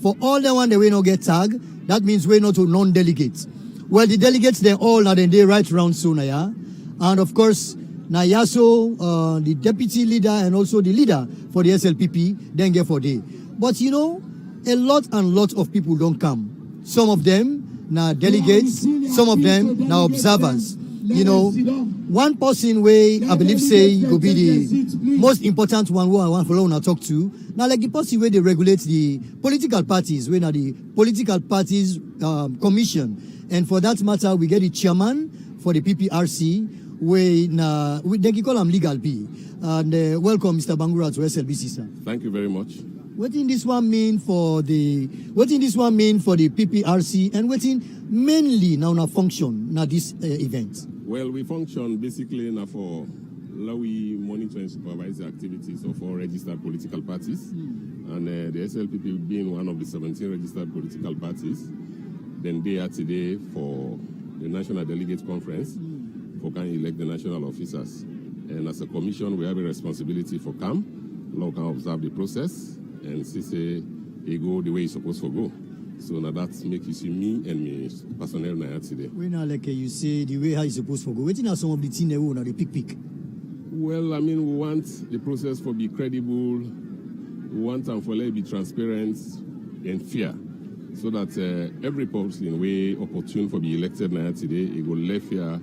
For all the one that we not get tagged, that means we not to non-delegates. Well, the delegates, they all now they right round soon, yeah. And of course, now Yaso, the deputy leader and also the leader for the SLPP, then get for day. But you know, a lot of people don't come. Some of them now delegates, some of them now observers. You know, one person way I believe say will be the most important one who I want to talk to. Now, like the person where they regulate the political parties, where now the political parties commission, and for that matter, we get the chairman for the PPRC, where they can call him Legal P. And welcome, Mr. Bangura, to SLBC, sir. Thank you very much. What in this one mean for the PPRC, and what in mainly now function now this event? Well, we function basically now for we monitor and supervise the activities of all registered political parties, and the SLPP being one of the 17 registered political parties. Then they are today for the National Delegates Conference for can elect the national officers, and as a commission we have a responsibility for law can observe the process and see it go the way it's supposed to go. So now that make you see me and me personnel now today. When like you say the way how it's supposed to go, what are some of the things they want to pick? Well, I mean, we want the process to be credible. We want them for be transparent and fair, so that every person way opportune for be elected now today, it will left here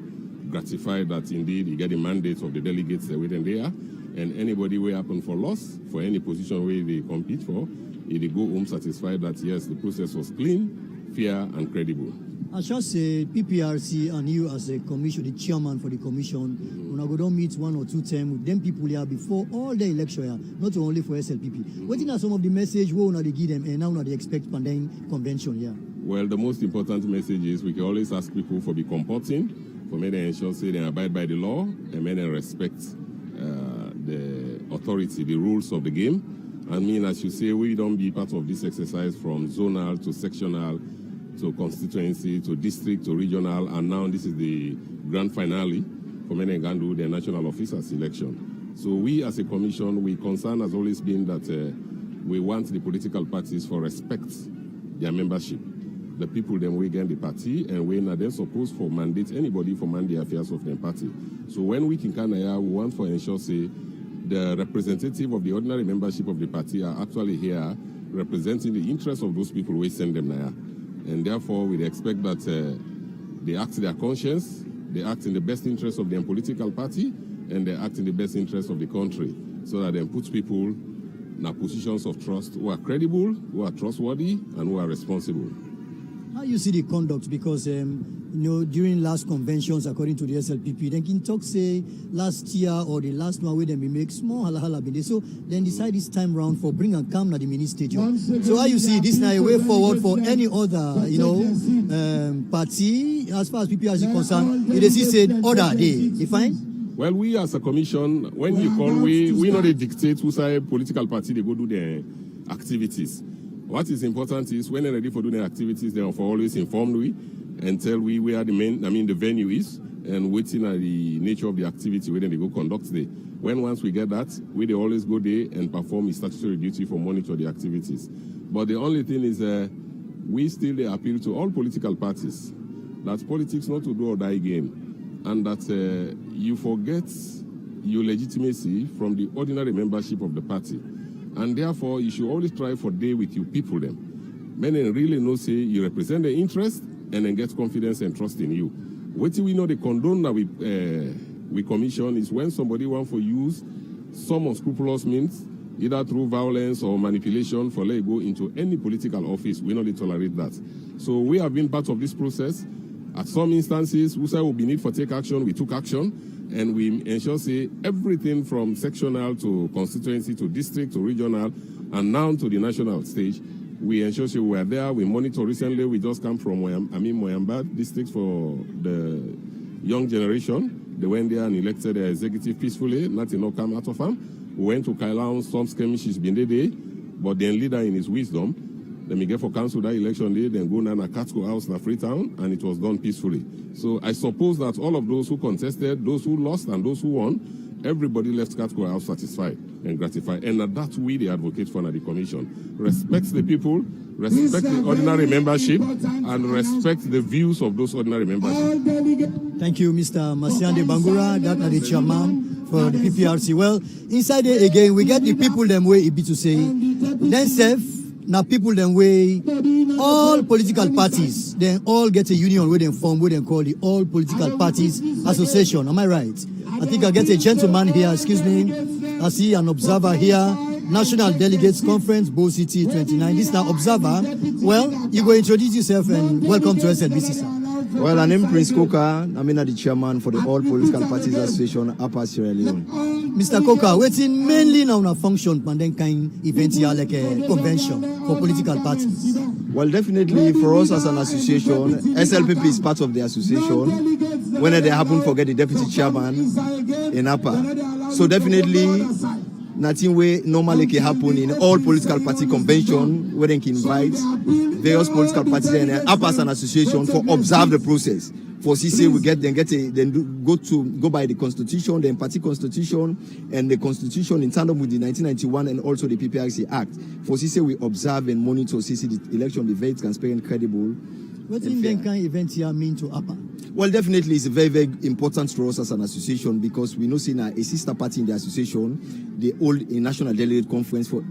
gratified that indeed he get the mandate of the delegates within there, and anybody will happen for loss for any position where they compete for, they go home satisfied that yes, the process was clean, fair, and credible. I shall say PPRC and you as a commission, the chairman for the commission, when I go down meet 1 or 2 times with them people here before all the election here, not only for SLPP. What are some of the message we want to give them and now they expect pandemic convention here? Well, the most important message is we can always ask people for be comporting, for me to ensure say they abide by the law and may they respect the authority, the rules of the game. I mean, as you say, we don't be part of this exercise from zonal to sectional to constituency to district to regional, and now this is the grand finale for many can do the national officers election. So we as a commission, we concern has always been that we want the political parties for respect their membership. The people then we get the party, and we are then supposed for mandate anybody for man the affairs of their party. So when we can we want for ensure say the representative of the ordinary membership of the party are actually here representing the interests of those people we send them there. And therefore, we expect that they act in their conscience, they act in the best interest of their political party, and they act in the best interest of the country, so that they put people in positions of trust who are credible, who are trustworthy, and who are responsible. How you see the conduct? Because during last conventions, according to the SLPP, then can talk say last year or the last one where they make small hala bide. So then decide this time round for bring and come na the mini stadium. So how you see this now a way forward for any other party as far as PPR is concerned? It is said order day. You fine? Well, we as a commission, when you call, we not a dictate who say political party they go do their activities. What is important is when they're ready for doing their activities, they are always informed and tell we where the venue is and waiting at the nature of the activity where they go conduct there. Once we get that, they always go there and perform a statutory duty for monitor the activities. But the only thing is we still appeal to all political parties that politics not to do or die game, and that you forget your legitimacy from the ordinary membership of the party. And therefore, you should always try for day with your people them. Many really know say you represent their interest and then get confidence and trust in you. What we know the condone that we commission is when somebody want to use some unscrupulous means, either through violence or manipulation, for let go into any political office. We not tolerate that. So we have been part of this process. At some instances, we say we need for take action, we took action. And we ensure say everything from sectional to constituency to district to regional and now to the national stage. We ensure say we are there. We monitor. Recently, we just come from Moyamba district for the young generation. They went there and elected their executive peacefully. Nothing no come out of them. We went to Kailaon. Some skirmishes been there, but then leader in his wisdom. Let me get for council that election day, then go down a Catco house in Freetown, and it was done peacefully. So I suppose that all of those who contested, those who lost, and those who won, everybody left Catco house satisfied and gratified. And that we, the advocate for the commission, respects the people, respect the ordinary membership, and respect the views of those ordinary membership. Thank you, Mr. Masiande Bangura, that are the chairman for the PPRC. Well, inside there again, we get the people them way it be to say, then self, now people them way, all political parties, then all get a union where they form, where they call the All Political Parties Association. Am I right? I think I get a gentleman here, excuse me. I see an observer here. National Delegates Conference, Bo City 29. This is now observer. Well, you go introduce yourself and welcome to SLPP, sir. Well, I'm Prince Coca. I'm the chairman for the All Political Parties Association, APC Sierra Leone. Mr. Coca, waiting mainly now a function, and then kind event here like a convention for political parties. Well, definitely for us as an association, SLPP is part of the association. When they happen, forget the deputy chairman in APA. So definitely, nothing way normally can happen in all political party convention where they can invite various political parties and APA as an association for observe the process. For CC, we go by the constitution, the party constitution, and the constitution in tandem with the 1991 and also the PPRC Act. For CC, we observe and monitor CC the election be very transparent, credible. What in the kind of event here mean to APA? Well, definitely it's very, very important to us as an association because we know seeing a sister party in the association, they hold a national delegate conference for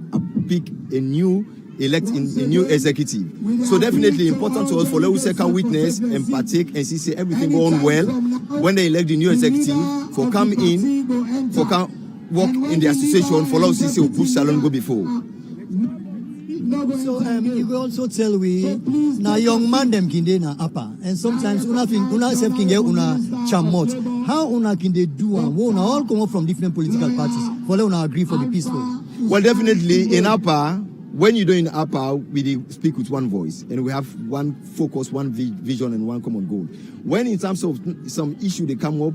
pick a new executive. So definitely important to us for let second witness and partake and see everything going well when they elect the new executive for come work in the association for let CC will push salon go before. So you will also tell we now young man them kinde na APA and sometimes una self can get una chamot. How una can they do and una all come up from different political parties for una agree for the peaceful? Well, definitely in APA, when you do in APA, we speak with one voice and we have one focus, one vision and one common goal. When in terms of some issue they come up,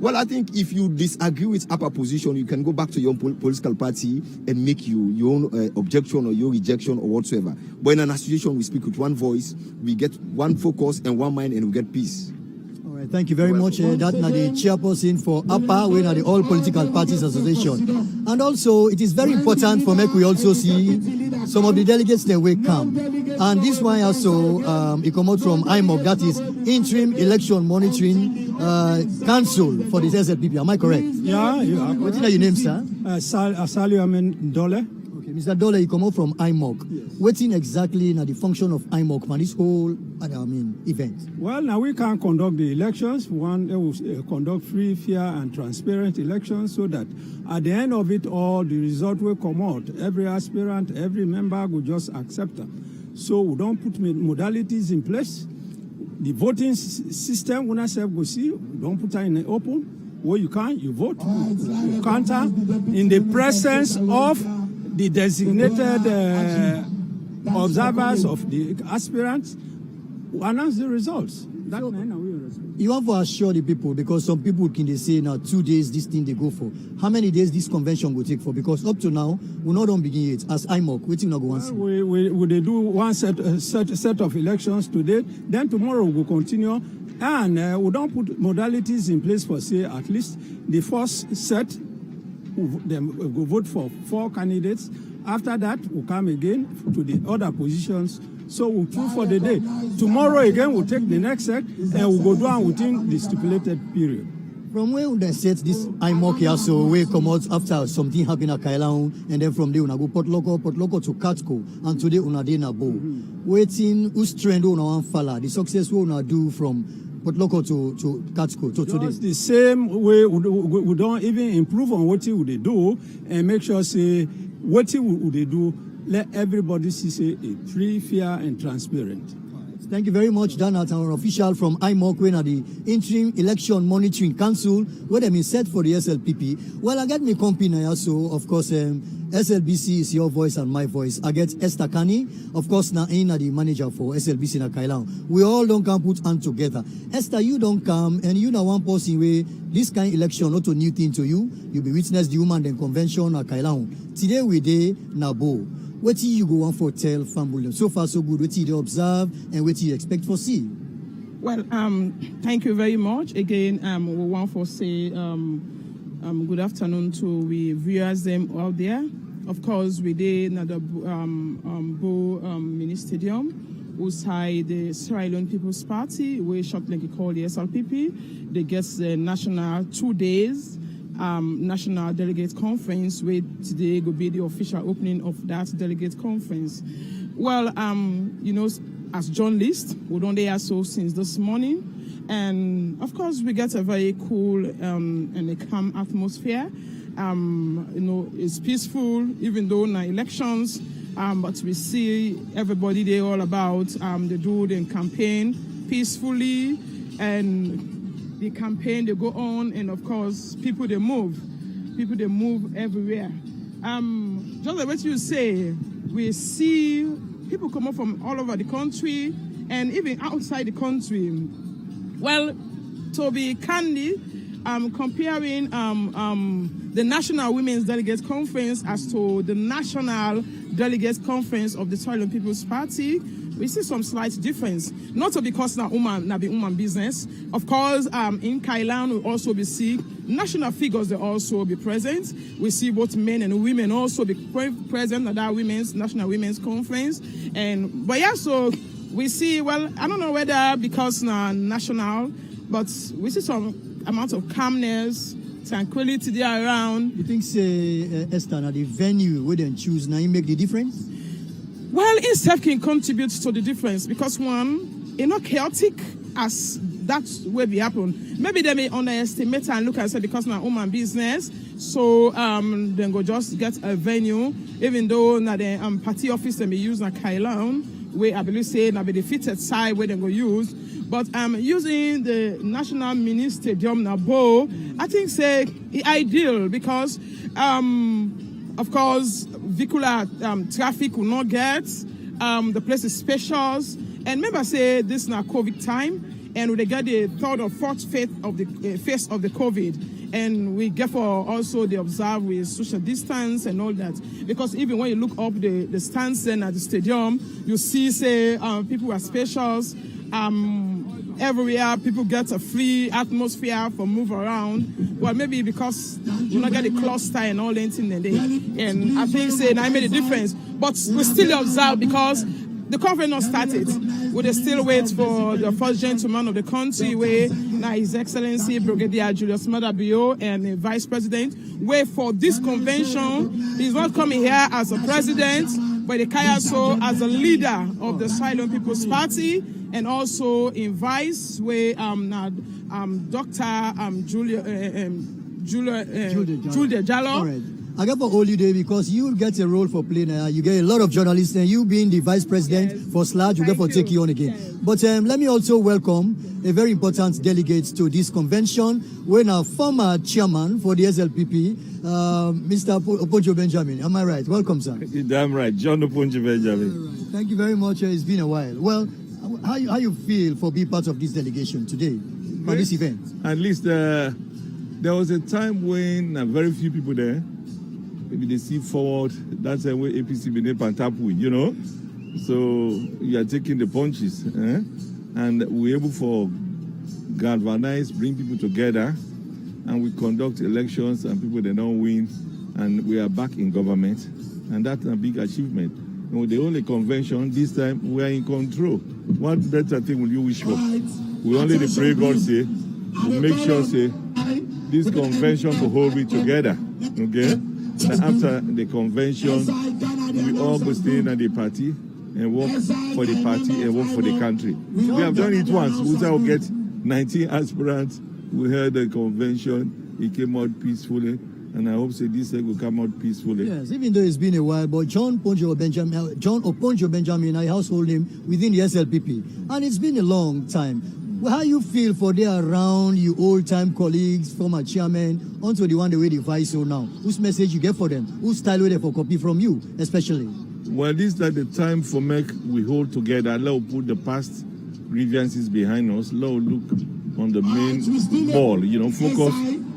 well, I think if you disagree with APA position, you can go back to your political party and make your own objection or your rejection or whatsoever. But in an association, we speak with one voice, we get one focus and one mind, and we get peace. All right, thank you very much. That's the chairperson for APA, we are the All Political Parties Association. And also, it is very important for me we also see some of the delegates that will come. And this one also, it come out from IMOC, that is Interim Election Monitoring Council for the SLPP. Am I correct? Yeah, you are. What is your name, sir? Salu Dole. Okay, Mr. Dole, you come out from IMOC. Yes. What's in exactly now the function of IMOC for this whole event? Well, now we can conduct the elections. One, they will conduct free, fair, and transparent elections so that at the end of it all, the result will come out. Every aspirant, every member will just accept them. So we don't put modalities in place. The voting system, when I say go see, don't put it in the open. Where you can, you vote, you counter in the presence of the designated observers of the aspirants who announce the results. You want to assure the people, because some people can they say now 2 days this thing they go for. How many days this convention will take for? Because up to now, we not don't begin it as IMOC. Waiting not go once. We they do one set of elections today. Then tomorrow we will continue, and we don't put modalities in place for say at least the first set. We'll vote for 4 candidates. After that, we'll come again to the other positions. So we'll choose for the day. Tomorrow again, we'll take the next set and we'll go down within the stipulated period. From where they set this IMOC here, so we come out after something happened at Kailaun, and then from there we go Port Loco to Katko, and today we are na Bo. Waiting who's trend we want follow the success we want do from Port Loco to Katko to today. Just the same way we don't even improve on what they do and make sure say what they do. Let everybody see say a free, fair, and transparent. Thank you very much, Dan, as our official from IMOC, when at the Interim Election Monitoring Council, where they been set for the SLPP. Well, I get me company now, so of course, SLBC is your voice and my voice. I get Esther Kani, of course, now in the manager for SLBC in Kailaun. We all don't come put hand together. Esther, you don't come, and you know one person way this kind of election not a new thing to you. You be witness the human and convention at Kailaun. Today we day Nabo. What do you go on for tell family? So far so good. What do you observe and what do you expect for see? Well, thank you very much. Again, we want to say good afternoon to we viewers them out there. of course, we did at the Mini Stadium, outside the Sierra Leone People's Party, we shortly called the SLPP. They get the national 2 days national delegate conference, where today will be the official opening of that delegate conference. Well, as journalists, we don't there so since this morning, and of course we get a very cool and a calm atmosphere. It's peaceful, even though in elections, but we see everybody there all about they do the campaign peacefully, and the campaign they go on, and of course people they move everywhere. Just like what you say, we see people come up from all over the country and even outside the country. Well, to be candid, comparing the National Women's Delegates Conference as to the National Delegates Conference of the Sierra Leone People's Party, we see some slight difference. Not because na be woman business. Of course, in Kailan we also be see national figures they also be present. We see both men and women also be present at that National Women's Conference. But yeah, so we see, well, I don't know whether because na national, but we see some amount of calmness, tranquility there around. You think, say, Esther, na the venue where they choose now, you make the difference? Well, itself can contribute to the difference because one, chaotic as that's where we happen. Maybe they may underestimate and look and say because now woman business, so then go just get a venue, even though na the party office they may use na Kailan, where I believe say na be the fitted side where they go use. But using the National Mini Stadium na Bo, I think say ideal because of course vehicular traffic will not get. The place is spacious, and remember say this now COVID time, and we get the third or fourth phase of the COVID, and we get for also the observe with social distance and all that. Because even when you look up the stands then at the stadium, you see say people are spacious. Everywhere people get a free atmosphere for move around. Well, maybe because you not get the cluster and all that in the day. And I think say I made a difference. But we still observe because the conference not started. We still wait for the first gentleman of the country, where now His Excellency Brigadier Julius Madabio and the Vice President, where for this convention, he's not coming here as a president, but the Kayaso as a leader of the Sierra Leone People's Party, and also in Vice, where Dr. Julia Jallo. All right. I got for all you day because you get a role for playing. You get a lot of journalists, and you being the vice president for SLAD, you get for take you on again. Yes. But let me also welcome a very important delegate to this convention. We're now former chairman for the SLPP, Mr. Oponjo Benjamin. Am I right? Welcome, sir. You're damn right, John Oponjo Benjamin. Right. Thank you very much. It's been a while. Well, how you feel for being part of this delegation today, for this event? At least there was a time when very few people there. Maybe they see forward. That's the way APC been able to tap with, So you are taking the punches, and we're able to galvanize, bring people together, and we conduct elections, and people they don't win, and we are back in government, and that's a big achievement. The only convention this time we are in control. What better thing will you wish for? We only pray God say, we make sure say this convention to hold it together, okay? After the convention, we all go stay in the party and work for the party and work for the country. We have done it once. We will get 19 aspirants. We held the convention. It came out peacefully. And I hope say this will come out peacefully. Yes, even though it's been a while, but John Oponjo Benjamin, I household him within the SLPP. And it's been a long time. How you feel for there around you old-time colleagues, former chairman, onto the one the way they vice so now? Whose message you get for them? Whose style will they for copy from you, especially? Well, this is the time for we hold together. Let's put the past grievances behind us. Let's look on the main ball, focus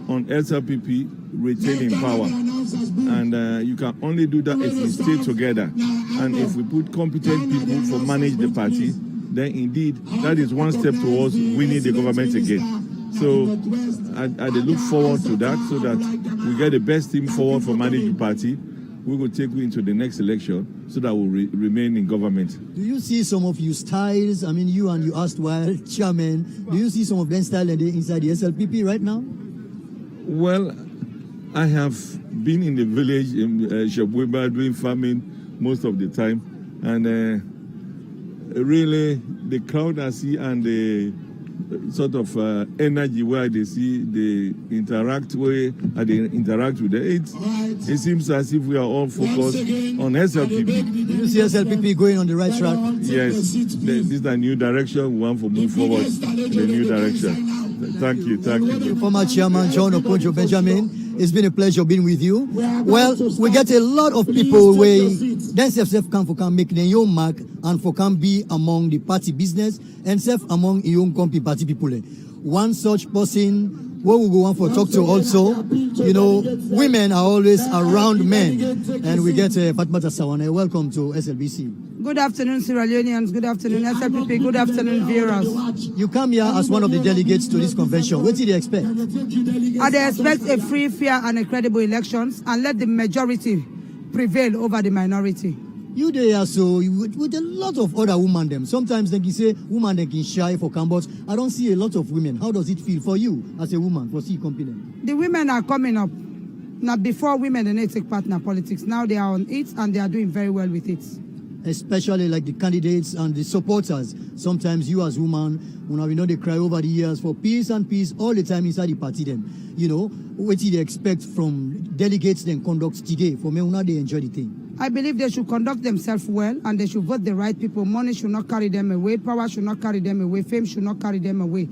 on SLPP retaining power. And you can only do that if we stay together. And if we put competent people to manage the party, then indeed, that is one step towards winning the government again. So I look forward to that so that we get the best team forward for managing the party. we will take you into the next election so that we'll remain in government. Do you see some of your styles? I mean, you and your erstwhile chairman, do you see some of them style inside the SLPP right now? Well, I have been in the village in Shebweba doing farming most of the time, and really the crowd I see and the sort of energy where they see they interact with it seems as if we are all focused on SLPP. Do you see SLPP going on the right track? Yes, this is the new direction. We want to move forward in the new direction. Thank you. Former Chairman John Okonjo Benjamin, it's been a pleasure being with you. Well, we get a lot of people where then self can make their own mark and for can be among the party business and self among your own company party people. One such person what we go on for talk to also, you know, women are always around men, and we get Fatmata Sawane. Welcome to SLBC. Good afternoon, Sierra Leoneans. Good afternoon, SLPP. Good afternoon, viewers. You come here as one of the delegates to this convention. What did you expect? I expect a free, fair, and credible elections, and let the majority prevail over the minority. You there so with a lot of other women them. Sometimes they can say women they can shy for Cambos. I don't see a lot of women. How does it feel for you as a woman for C company? The women are coming up. Now before women they take part in politics. Now they are on it and they are doing very well with it. Especially like the candidates and the supporters. Sometimes you as woman, we know they cry over the years for peace and peace all the time inside the party them. You know, what do they expect from delegates then conduct today? For me, they enjoy the thing. I believe they should conduct themselves well and they should vote the right people. Money should not carry them away. Power should not carry them away. Fame should not carry them away.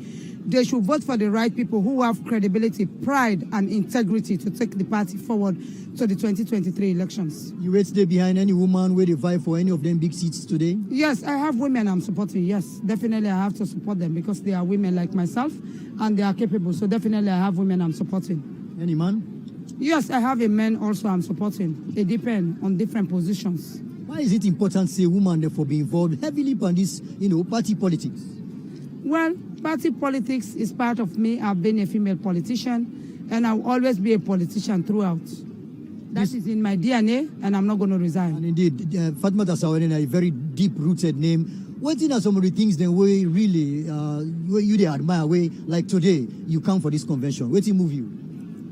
They should vote for the right people who have credibility, pride, and integrity to take the party forward to the 2023 elections. You wait stay behind any woman where they vie for any of them big seats today? Yes, I have women I'm supporting. Yes, definitely I have to support them because they are women like myself and they are capable. So definitely I have women I'm supporting. Any man? Yes, I have a man also I'm supporting. It depends on different positions. Why is it important to say women therefore be involved heavily in this, party politics? Well, party politics is part of me. I've been a female politician, and I'll always be a politician throughout. That is in my DNA, and I'm not going to resign. And indeed, Fatmata Sawane, a very deep-rooted name. What are some of the things that we really, you admire, like today, you come for this convention? What move you?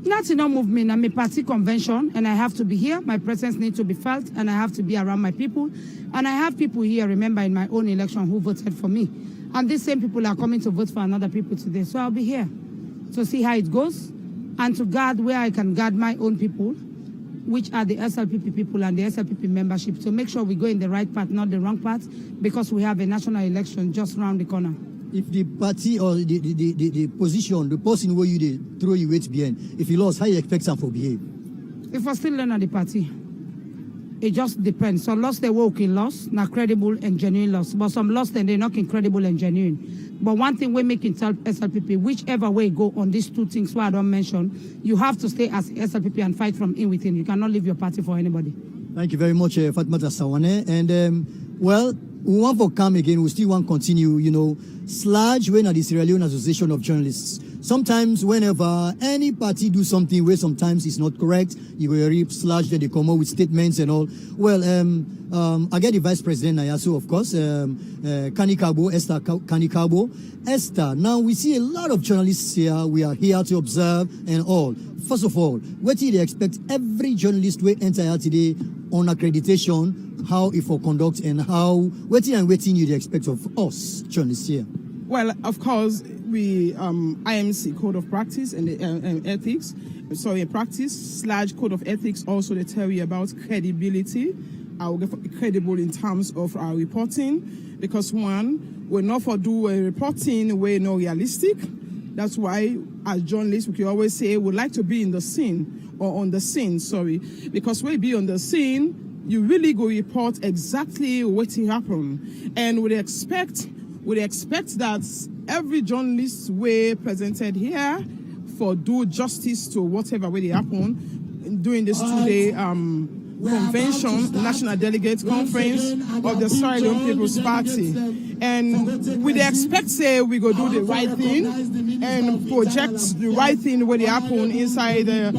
Nothing don't move me. I'm a party convention, and I have to be here. My presence needs to be felt, and I have to be around my people. And I have people here, remember, in my own election who voted for me. And these same people are coming to vote for another people today. So I'll be here to see how it goes and to guard where I can guard my own people, which are the SLPP people and the SLPP membership, to make sure we go in the right path, not the wrong path, because we have a national election just around the corner. If the party or the position, the person where you throw you weight behind, if you lost, how you expect some for behave? If I still learn at the party, it just depends. Some lost they work in loss, not credible and genuine loss. But some lost and they're not incredible and genuine. But one thing we make in SLPP, whichever way go on these two things where I don't mention, you have to stay as SLPP and fight from in within. You cannot leave your party for anybody. Thank you very much, Fatmata Sawane. And well, we want to come again. We still want to continue, SLAJ, when at the Sierra Leone Association of Journalists. Sometimes whenever any party do something where sometimes it's not correct, you will reap SLAJ, then they come up with statements and all. Well, I get the Vice President Nayaso, of course, Esther Kanikabo. Esther, now we see a lot of journalists here. We are here to observe and all. First of all, what do they expect every journalist will enter here today on accreditation, how it for conduct and how, what you expect of us journalists here? Well, of course, we IMC Code of Practice and Ethics. So in practice, SLAJ Code of Ethics also they tell you about credibility. I will get credible in terms of our reporting, because one, we're not for do a reporting we're not realistic. That's why as journalists we can always say we like to be in the scene or on the scene, because we be on the scene, you really go report exactly what happened, and we expect that every journalist we presented here for do justice to whatever way they happen during this 2-day convention, National Delegates Conference of the Sierra Leone People's Party. And we expect say we go do the right thing and project the right thing when they happen inside the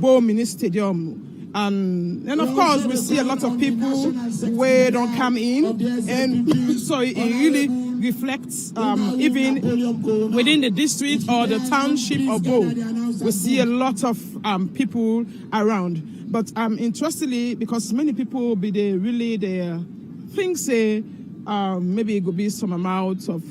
Bo Mini Stadium And of course, we see a lot of people where don't come in, and so it really reflects even within the district or the township or both. We see a lot of people around. But interestingly, because many people be there really there, things say maybe it could be some amount of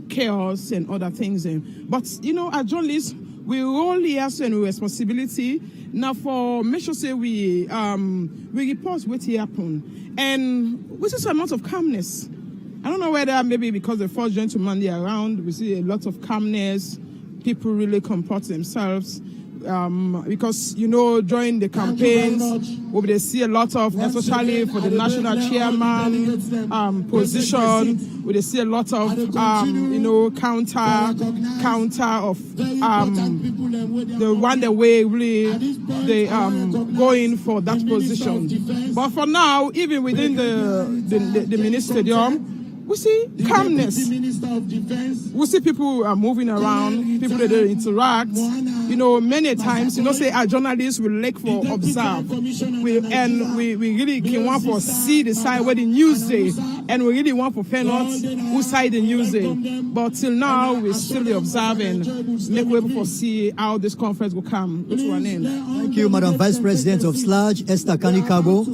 chaos and other things. But as journalists, we all here and responsibility now for make sure say we report what happen, and which is a amount of calmness. I don't know whether maybe because the first gentleman they are around, we see a lot of calmness. People really comport themselves. Because during the campaigns, we see a lot of, especially for the national chairman position, we see a lot of counter of the one the way really they going for that position. But for now, even within the ministerium, we see calmness. We see people are moving around, people that interact. Many times, say our journalists will like for observe. We really can want for see the side where the news day, and we really want for find out who side the news day. But till now, we still observe and make way for see how this conference will come to an end. Thank you, Madam Vice President of SLAJ, Esther Kanikabo.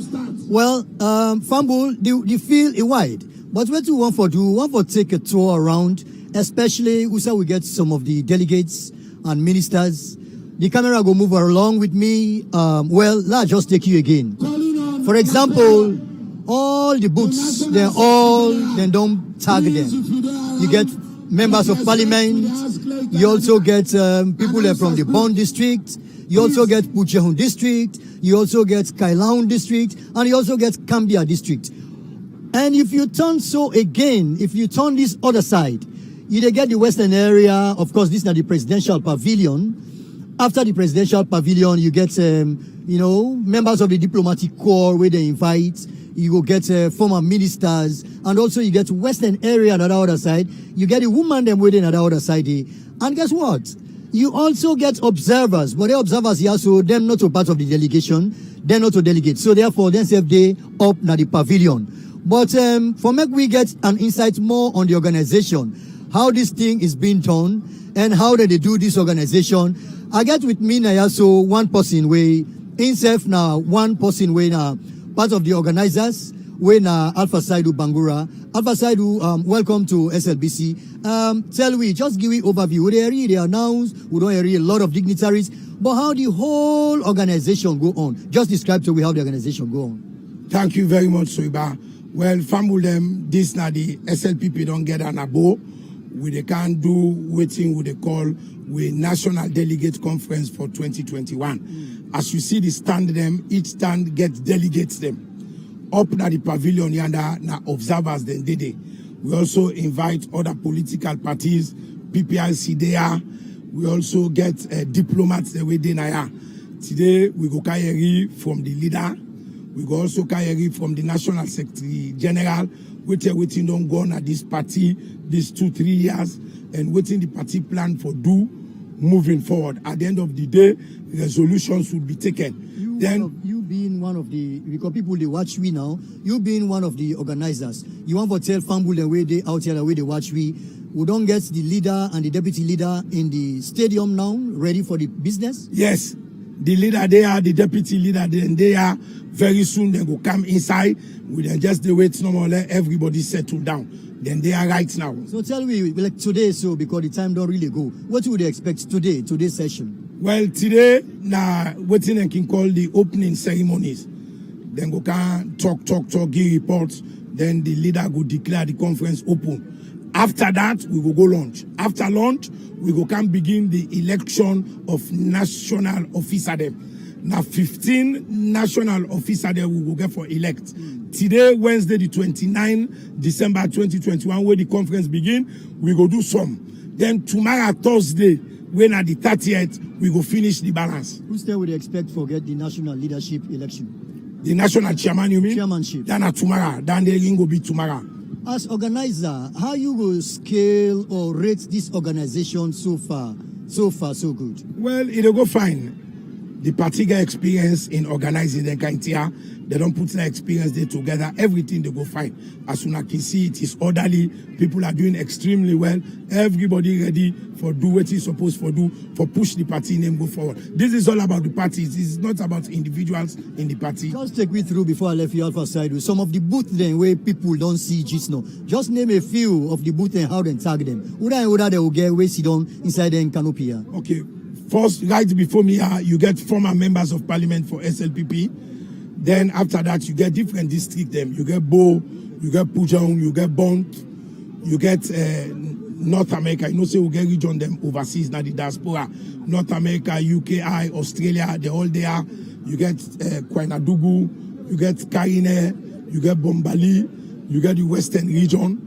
Well, Fambul, the field is wide. But what we want for do, we want for take a tour around, especially we get some of the delegates and ministers. The camera go move along with me. Let's just take you again. For example, all the booths, they don't tag them. You get members of parliament. You also get people from the Bond district. You also get Puchehun district. You also get Kailaun district. And you also get Kambia district. And if you turn if you turn this other side, you get the western area. Of course, this is the presidential pavilion. After the presidential pavilion, you get, members of the diplomatic corps where they invite. You go get former ministers. And also you get western area on the other side. You get the woman them waiting on the other side. And guess what? You also get observers. But the observers here, so them not a part of the delegation. They're not a delegate. So therefore, they up na the pavilion. But for me, we get an insight more on the organization, how this thing is being done, and how they do this organization. I get with me now, so one person way, himself now, one person way now, part of the organizers, way now, Alpha Saidu Bangura. Alpha Saidu, welcome to SLBC. Just give me overview. They announce, we don't hear a lot of dignitaries, but how the whole organization go on? Just describe to me how the organization go on. Thank you very much, Soiba. Well, family, this now the SLPP don't get an abo. They can't do waiting with the call with National Delegate Conference for 2021. As you see the stand them, each stand gets delegates them. Up na the pavilion yanda na observers then did. We also invite other political parties, PPRC there. We also get diplomats the way they na. Today we go carry from the leader. We go also carry from the National Secretary General, waiting don't go on at this party these 2-3 years, and waiting the party plan for do moving forward. At the end of the day, resolutions will be taken. You being one of the, because people they watch we now, you being one of the organizers, you want to tell Fambul the way they out here, the way they watch we don't get the leader and the deputy leader in the stadium now, ready for the business? Yes. The leader there, the deputy leader they are. Very soon they go come inside. We then just wait no more, let everybody settle down. Then they are right now. So tell me, like today, so because the time don't really go, what would they expect today's session? Well, today, now waiting and can call the opening ceremonies. Then go can talk, give reports. Then the leader go declare the conference open. After that, we will go launch. After launch, we go can begin the election of national officer them. Now 15 national officer there we will get for elect. Today, Wednesday, the 29th December 2021, where the conference begin, we go do some. Then tomorrow, Thursday, when at the 30th, we go finish the balance. Who still would expect for get the national leadership election? The national chairman, you mean? Chairmanship. Then at tomorrow. Then the ring will be tomorrow. As organizer, how you will scale or rate this organization so far? So good. Well, it'll go fine. The party get experience in organizing the Kaintia. They don't put their experience there together. Everything they go fine. As soon as I can see, it is orderly. People are doing extremely well. Everybody ready for do what he's supposed to do, for push the party name go forward. This is all about the parties. This is not about individuals in the party. Just take me through before I left you Alpha side with some of the booths then where people don't see just now. Just name a few of the booths and how they tag them. Whether they will get where sit down inside the canopy. Okay. First, right before me, you get former members of parliament for SLPP. Then after that, you get different districts. Them you get Bo, you get Pujong, you get Bont, you get North America. You know, say we get region them overseas now the diaspora. North America, UKI, Australia, they all there. You get Kwainadugu, you get Karine, you get Bombali, you get the Western region.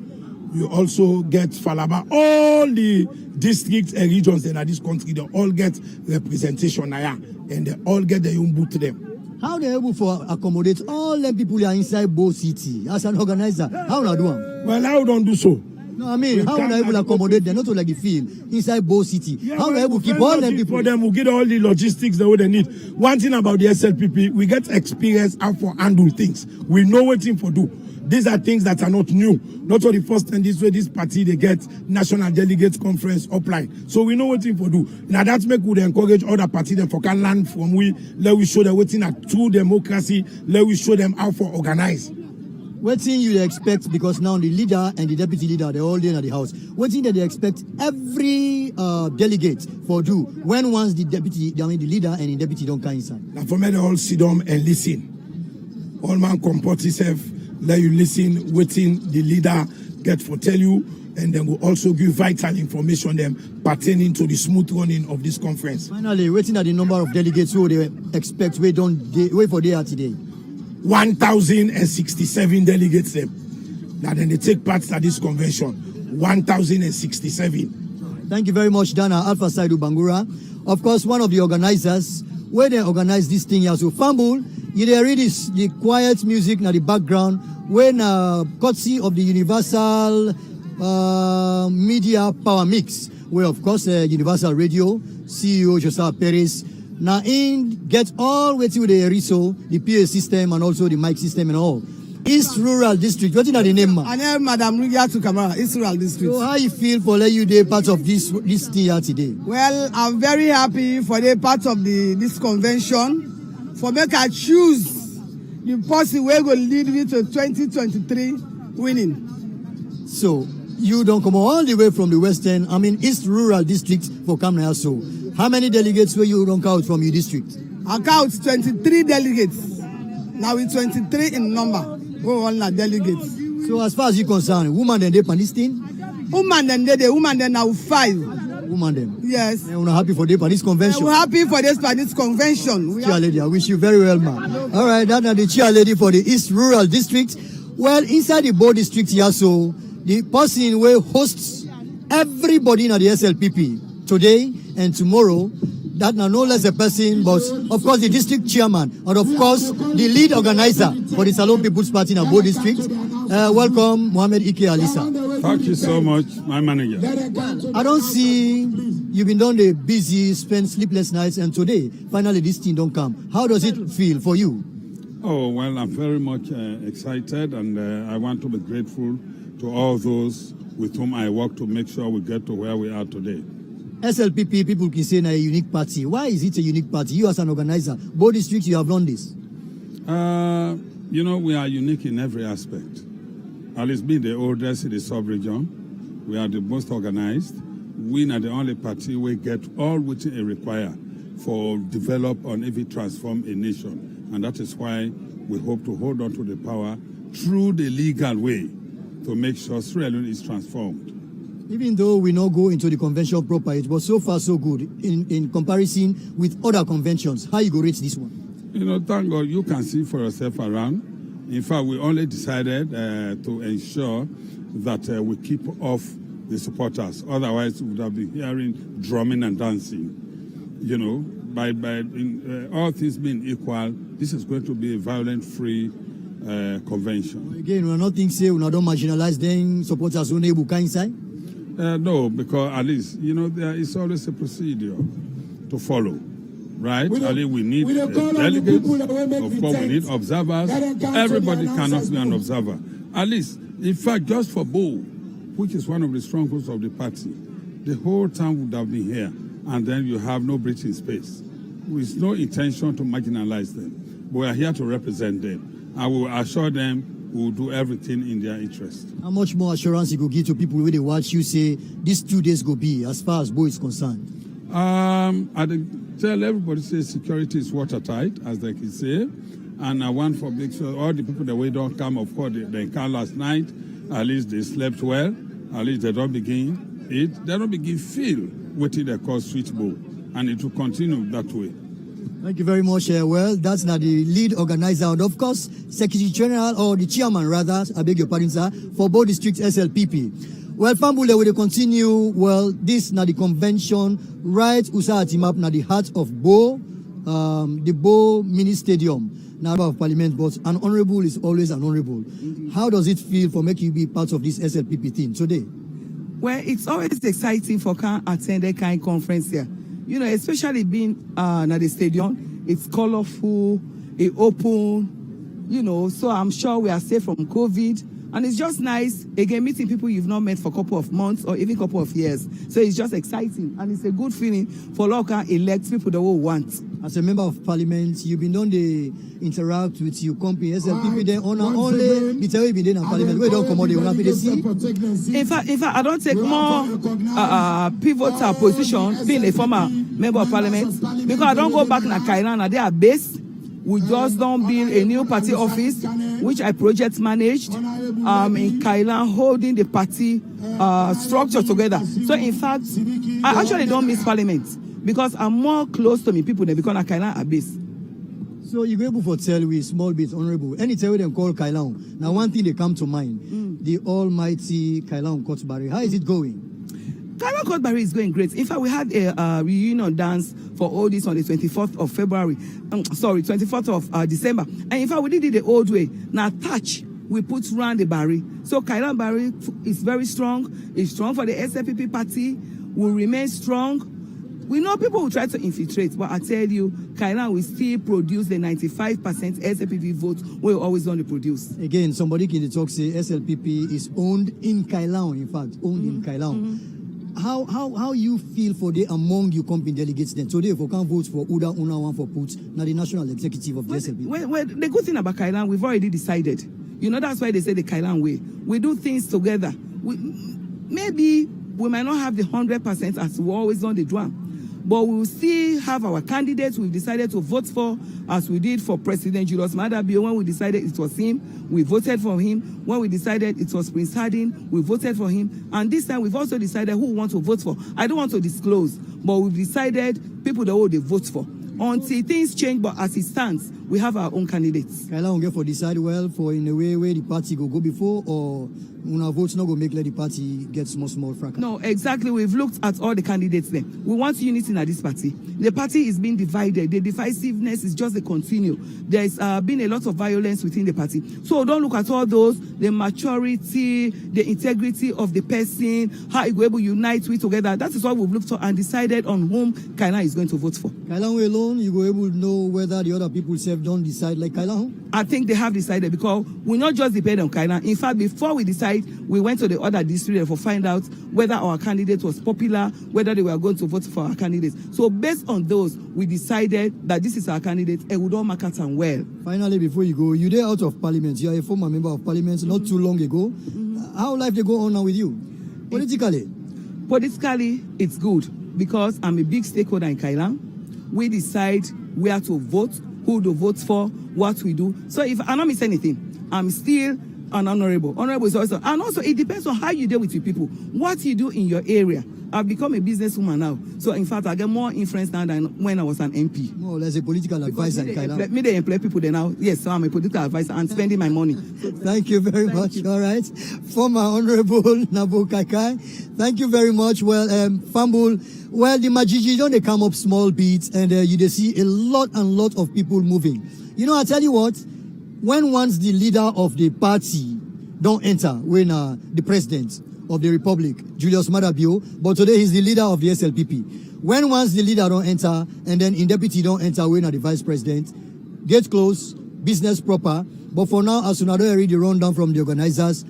You also get Falaba. All the districts and regions in this country, they all get representation now, and they all get their own booth to them. How they able to accommodate all the people who are inside Bo City as an organizer? How they do them? Well, how don't do so? No, I mean, how they able to accommodate them? Not to like the field inside Bo City. Yeah, how they able to keep all them people? For them, we get all the logistics the way they need. One thing about the SLPP, we get experience how for handle things. We know what thing for do. These are things that are not new. Not for the first time this way, this party, they get National Delegates Conference upline. So we know what thing for do. Now that's make we encourage other parties them for can learn from we. Let we show them what thing at true democracy. Let we show them how for organize. What thing you expect, because now the leader and the deputy leader, they're all there at the house. What thing that they expect every delegate for do when once the leader and the deputy don't come inside? Now for me, they all sit down and listen. All man comport himself. Let you listen, waiting the leader get for tell you, and then we'll also give vital information them pertaining to the smooth running of this conference. Finally, waiting at the number of delegates who they expect, wait for they are today. 1,067 delegates them. Now then they take part at this convention. 1,067. Thank you very much, Dana Alpha Saidu Bangura. Of course, one of the organizers, where they organize this thing here. So Fambul, you there read this, the quiet music in the background, when courtesy of the Universal Media Power Mix, where of course Universal Radio, CEO Josiah Perez, now in get all waiting with the ERISO, the PA system and also the mic system and all. East Rural District, what is the name, man? I am Madam Rugiatu Kamara, East Rural District. So how you feel for let you be part of this thing here today? Well, I'm very happy for the part of this convention. For make I choose the person who will lead me to 2023 winning. So you don't come all the way from the Western, East Rural District for Kamna. So how many delegates will you don't count from your district? I count 23 delegates. Now we're 23 in number. We all are delegates. So as far as you concerned, woman and they Palestine? Woman and the woman then now 5. Woman them. Yes. And we're happy for this convention. We're happy for this convention. Chair lady, I wish you very well, man. All right, that's the chair lady for the East Rural District. Well, inside the Bo District here, so the person will host everybody in the SLPP today and tomorrow. That now no less a person, but of course the district chairman, and of course the lead organizer for the Salon People's Party in Abo District. Welcome, Mohammed Ike Alisa. Thank you so much, my manager. I don't see you've been done the busy, spent sleepless nights, and today finally this thing don't come. How does it feel for you? Oh well, I'm very much excited, and I want to be grateful to all those with whom I work to make sure we get to where we are today. SLPP, people can say a unique party. Why is it a unique party? You as an organizer, Bo District, you have done this. You know, we are unique in every aspect. At least being the oldest in the sub-region, we are the most organized. We are the only party we get all which is required for develop and even transform a nation. And that is why we hope to hold on to the power through the legal way to make sure Sierra Leone is transformed. Even though we not go into the convention proper, it was so far so good in comparison with other conventions. How you go rate this one? You know, thank God you can see for yourself around. In fact, we only decided to ensure that we keep off the supporters. Otherwise, we would have been hearing drumming and dancing. You know, by all things being equal, this is going to be a violent-free convention. Again, we're not thinking we don't marginalize them supporters who able inside. No, because at least, you know, there is always a procedure to follow. right? Ali, we need delegates. Of course, we need observers. Everybody cannot be an observer. At least, in fact, just for Bo, which is one of the strongholds of the party, the whole town would have been here, and then you have no breathing space. With no intention to marginalize them. But we are here to represent them. I will assure them we will do everything in their interest. How much more assurance you go give to people when they watch you say these 2 days go be as far as Bo is concerned? I tell everybody say security is watertight, as they can say. And I want for make sure all the people that we don't come, of course, they come last night. At least they slept well. At least they don't begin it. They don't begin feel what they call switch Bo. And it will continue that way. Thank you very much. Well, that's not the lead organizer, and of course, Secretary General, or the chairman rather, I beg your pardon, sir, for both districts SLPP. Well, Fambule will continue. Well, this na the convention right Usati map na the heart of Bo, the Bo mini stadium, now of parliament, but an honorable is always an honorable. How does it feel for making you be part of this SLPP team today? Well, it's always exciting for can attend a kind conference here. You know, especially being at the stadium, it's colorful, it's open, you know, so I'm sure we are safe from COVID. And it's just nice, again, meeting people you've not met for a couple of months or even a couple of years. So it's just exciting. And it's a good feeling for local elect people that we want. As a member of parliament, you've been done the interact with your company, SLPP, then only the time you've been in parliament. We don't come out, they will not be the same. In fact, I don't take more pivotal position being a former member of parliament because I don't go back in Kailana. They are based. We just don't build a new party office, which I project managed in Kailan, holding the party structure together. So in fact, I actually don't miss parliament because I'm more close to me people than because Kailan are based. So you're able to tell we small bit honorable. Anytime we them call Kailan, now one thing they come to mind, the almighty Kailan Kotbari. How is it going? Kailan Kotbari is going great. In fact, we had a reunion dance for all this on the 24th of February. 24th of December. And in fact, we did it the old way. Now, touch, we put around the Barry. So Kailan Barry is very strong. It's strong for the SLPP party. Will remain strong. We know people will try to infiltrate, but I tell you, Kailan will still produce the 95% SLPP vote we always want to produce. Again, somebody can talk say SLPP is owned in Kailan, in fact, owned in Kailan. How you feel for the among you company delegates then? Today, if we can't vote for Uda, Una one for Put, now the national executive of the SLPP. Well, the good thing about Kailan, we've already decided. You know, that's why they say the Kailan way. We do things together. Maybe we might not have the 100% as we always on the drum. But we will still have our candidates we've decided to vote for, as we did for President Julius Maada Bio. When we decided it was him, we voted for him. When we decided it was Prince Harding, we voted for him. And this time, we've also decided who we want to vote for. I don't want to disclose, but we've decided people that will vote for. Until things change, but as it stands, we have our own candidates. Kailan will get for decide well for in a way where the party go before, or una votes not go make let the party get small fracas. No, exactly. We've looked at all the candidates there. We want unity in this party. The party is being divided. The divisiveness is just a continue. There's been a lot of violence within the party. So don't look at all those, the maturity, the integrity of the person, how it will able to unite with together. That is what we've looked at and decided on whom Kailan is going to vote for. Kailan alone, you go able to know whether the other people don't decide like Kailan? I think they have decided because we not just depend on Kailan. In fact, before we decide, we went to the other district to find out whether our candidate was popular, whether they were going to vote for our candidates. So based on those, we decided that this is our candidate and we don't mark it and well. Finally, before you go, you're there out of parliament. You're a former member of parliament not too long ago. How life they go on now with you? Politically? Politically, it's good because I'm a big stakeholder in Kailan. We decide where to vote, who to vote for, what we do. So if I don't miss anything, I'm still an honorable. Honorable is also, and also it depends on how you deal with your people, what you do in your area. I've become a businesswoman now. So in fact, I get more influence now than when I was an MP. More or less a political advisor. Me they employ people there now. Yes, so I'm a political advisor and spending my money. Thank you very much. You. All right. Former Honorable Nabo Kakai. Thank you very much. Well, Fambul, well, the Majiji don't they come up small beats and you see a lot of people moving. You know, I tell you what, when once the leader of the party don't enter when the president of the republic, Julius Madabio, but today he's the leader of the SLPP. When once the leader don't enter, and then in deputy don't enter when the vice president, gate close, business proper. But for now, as soon as I read the rundown from the organizers,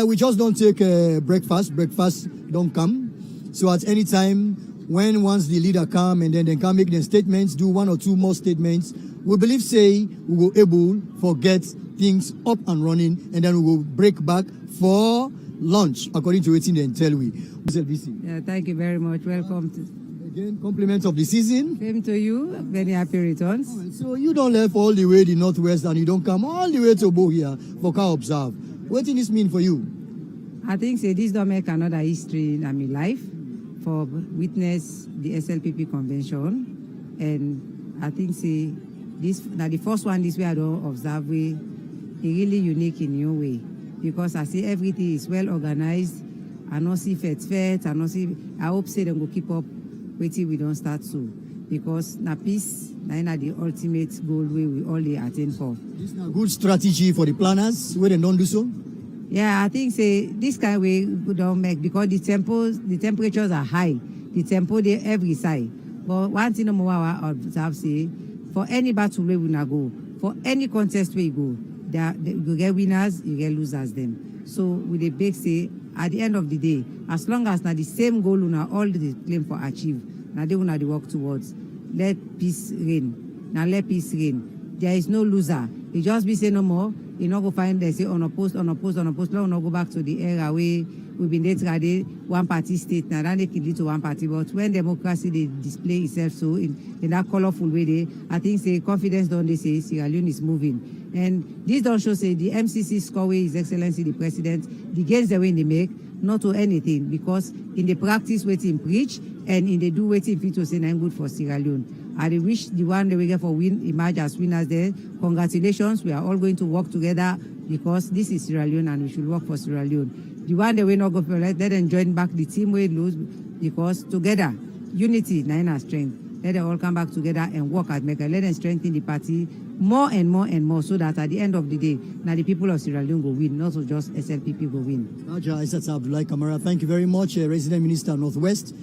we just don't take breakfast. Breakfast don't come. So at any time, when once the leader come and then they can make their statements, do 1 or 2 more statements, we believe say we will able to get things up and running, and then we will break back for lunch according to waiting and tell we. Yeah, thank you very much. Welcome to again, compliments of the season. same to you. Very happy returns. So you don't left all the way the northwest and you don't come all the way to Bo here for car observe. What does this mean for you? I think say this don't make another history in my life for witness the SLPP convention, and I think say this now the first one this way I don't observe way really unique in your way, because I see everything is well organized. I don't see fet. I don't see. I hope say them go keep up waiting we don't start soon, because na peace na the ultimate goal we all they attain for. This is a good strategy for the planners where they don't do so. Yeah, I think say this kind of way we don't make, because the temperatures are high. The tempo they every side. But one thing more I observe say, for any battle where we na go, for any contest where you go, you get winners, you get losers them. So with a big say, at the end of the day, as long as na the same goal una all the claim for achieve, na they una the work towards. Let peace reign. Now let peace reign. There is no loser. It just be say no more. You know, go find they say unopposed. Let not go back to the era where we've been there today, one party state. Now then they can lead to one party. But when democracy they display itself so in that colorful way, I think say confidence don't they say Sierra Leone is moving. And this don't show say the MCC score way His Excellency the President, the gains the way they make, not to anything, because in the practice waiting preach and in the do waiting fit to say I'm good for Sierra Leone. I wish the one that we get for win emerge as winners there. Congratulations, we are all going to work together, because this is Sierra Leone and we should work for Sierra Leone. The one that we not go for, let them join back the team we lose, because together, unity, nine strength. Let them all come back together and work at Mecca. Let them strengthen the party more and more and more, so that at the end of the day, now the people of Sierra Leone go win, not so just SLPP go win. Raja Isat Abdullah Kamara, thank you very much, Resident Minister Northwest.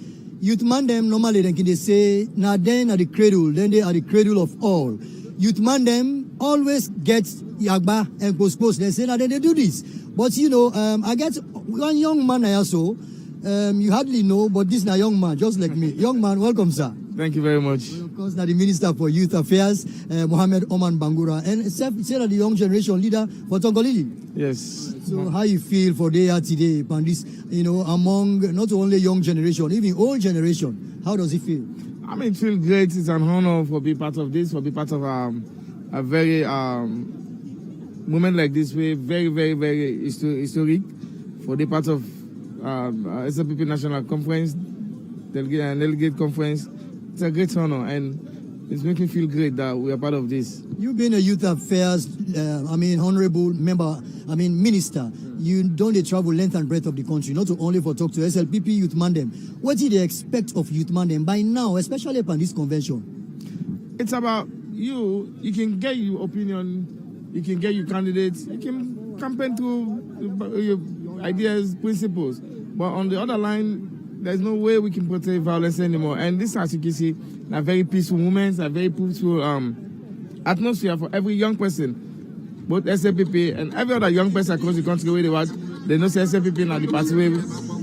Youth man them normally then can they say now then at the cradle, then they are the cradle of all. Youth man them always get Yagba and post. They say that they do this. But you know, I get one young man I also, you hardly know, but this is a young man, just like me. Young man, welcome, sir. Thank you very much. Well, of course, now the Minister for Youth Affairs, Mohammed Oman Bangura, and say that the young generation leader for Tongolili. Yes. So how you feel for day today, upon this, you know, among not only young generation, even old generation, how does it feel? I mean, it feels great. It's an honor for being part of this, for being part of a very moment like this, way very, very, very historic, for the part of SLPP National Conference, Delegate Conference. It's a great honor, and it's making me feel great that we are part of this. You've been a youth affairs, honorable member, minister. You don't travel length and breadth of the country, not only for talk to SLPP Youth Mandem. What did they expect of Youth Mandem by now, especially upon this convention? It's about you can get your opinion, you can get your candidates, you can campaign to your ideas, principles. But on the other line, there's no way we can portray violence anymore. And this, as you can see, a very peaceful moments, a very peaceful atmosphere for every young person, both SLPP and every other young person across the country where they want. They know SLPP now the party way,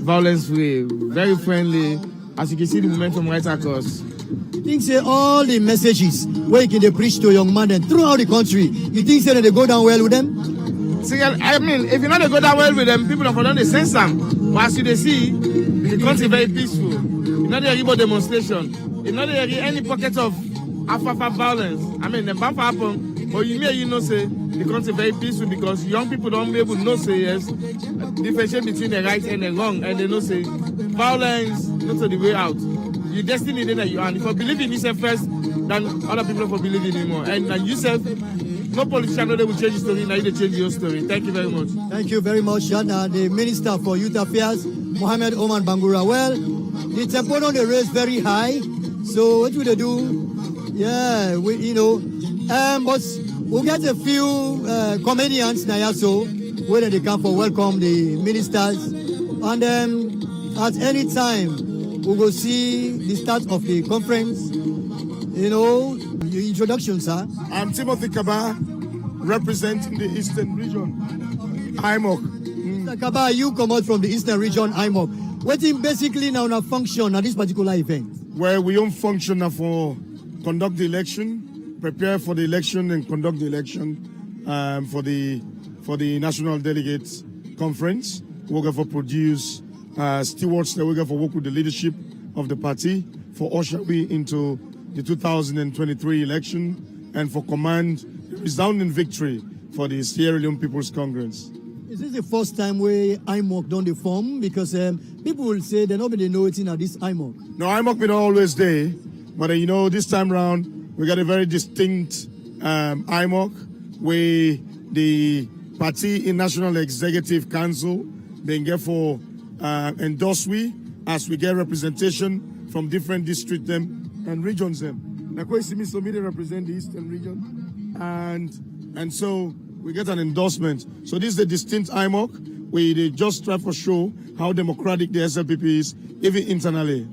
violence way, very friendly. As you can see, the momentum right across. You think say all the messages where you can preach to young men and throughout the country, you think say that they go down well with them? See, I mean, if you not go down well with them, people don't follow the sense them. But as you see, the country very peaceful. You know they hear demonstration. You know they hear any pocket of alpha violence. I mean, the bump happen. But you know say the country very peaceful, because young people don't be able to know say yes, differentiate between the right and the wrong, and they know say violence not the way out. Your destiny then you are. And if you believe in yourself first, then other people will believe in you more. And yourself, no politician know they will change your story. Now you change your story. Thank you very much. Thank you very much, Yana, the Minister for Youth Affairs, Mohammed Oman Bangura. Well, the tempo on the race very high. So what will they do? Yeah, but we'll get a few comedians now. So where they come for welcome the ministers. And then at any time, we will see the start of the conference. You know, your introduction, sir. I'm Timothy Kaba, representing the Eastern Region, IMOC. Mr. Kaba, you come out from the Eastern Region, IMOC. What is basically now a function at this particular event? Where we don't function now for conduct the election, prepare for the election and conduct the election for the National Delegates Conference. We're going to produce stewards that we're going to work with the leadership of the party for usher we into the 2023 election and for command resounding victory for the Sierra Leone People's Congress. Is this the first time where IMOC done the form? Because people will say they nobody know it's in at this IMOC. No, IMOC been always there, but you know, this time round we got a very distinct IMOC where the party in National Executive Council then get for endorse we as we get representation from different districts and regions them. Now, they represent the Eastern region, and so we get an endorsement. So this is a distinct IMOC where they just try for show how democratic the SLPP is, even internally.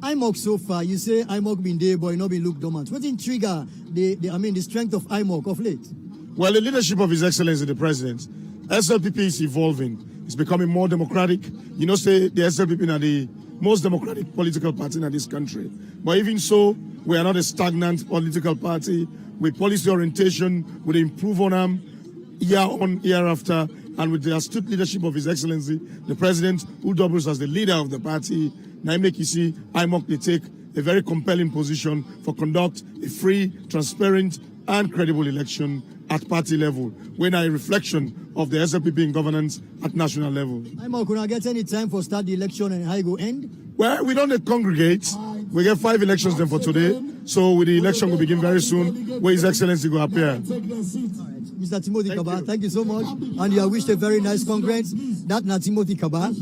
IMOC so far, you say IMOC been there, but not been look dormant. What in trigger the strength of IMOC of late? Well, the leadership of His Excellency the President, SLPP is evolving. It's becoming more democratic. You know, say the SLPP are the most democratic political party in this country. But even so, we are not a stagnant political party. With policy orientation, we improve on them year on, year after, and with the astute leadership of His Excellency, the President, who doubles as the leader of the party, now make you see IMOC they take a very compelling position for conduct a free, transparent, and credible election at party level, when a reflection of the SLPP in governance at national level. IMOC, could I get any time for start the election and how it go end? Well, we don't congregate. We get 5 elections then for today. So with the election will begin very soon, where His Excellency will appear. Mr. Timothy Kaba, thank you so much. And you are wished a very nice congrats. That's not Timothy Kaba.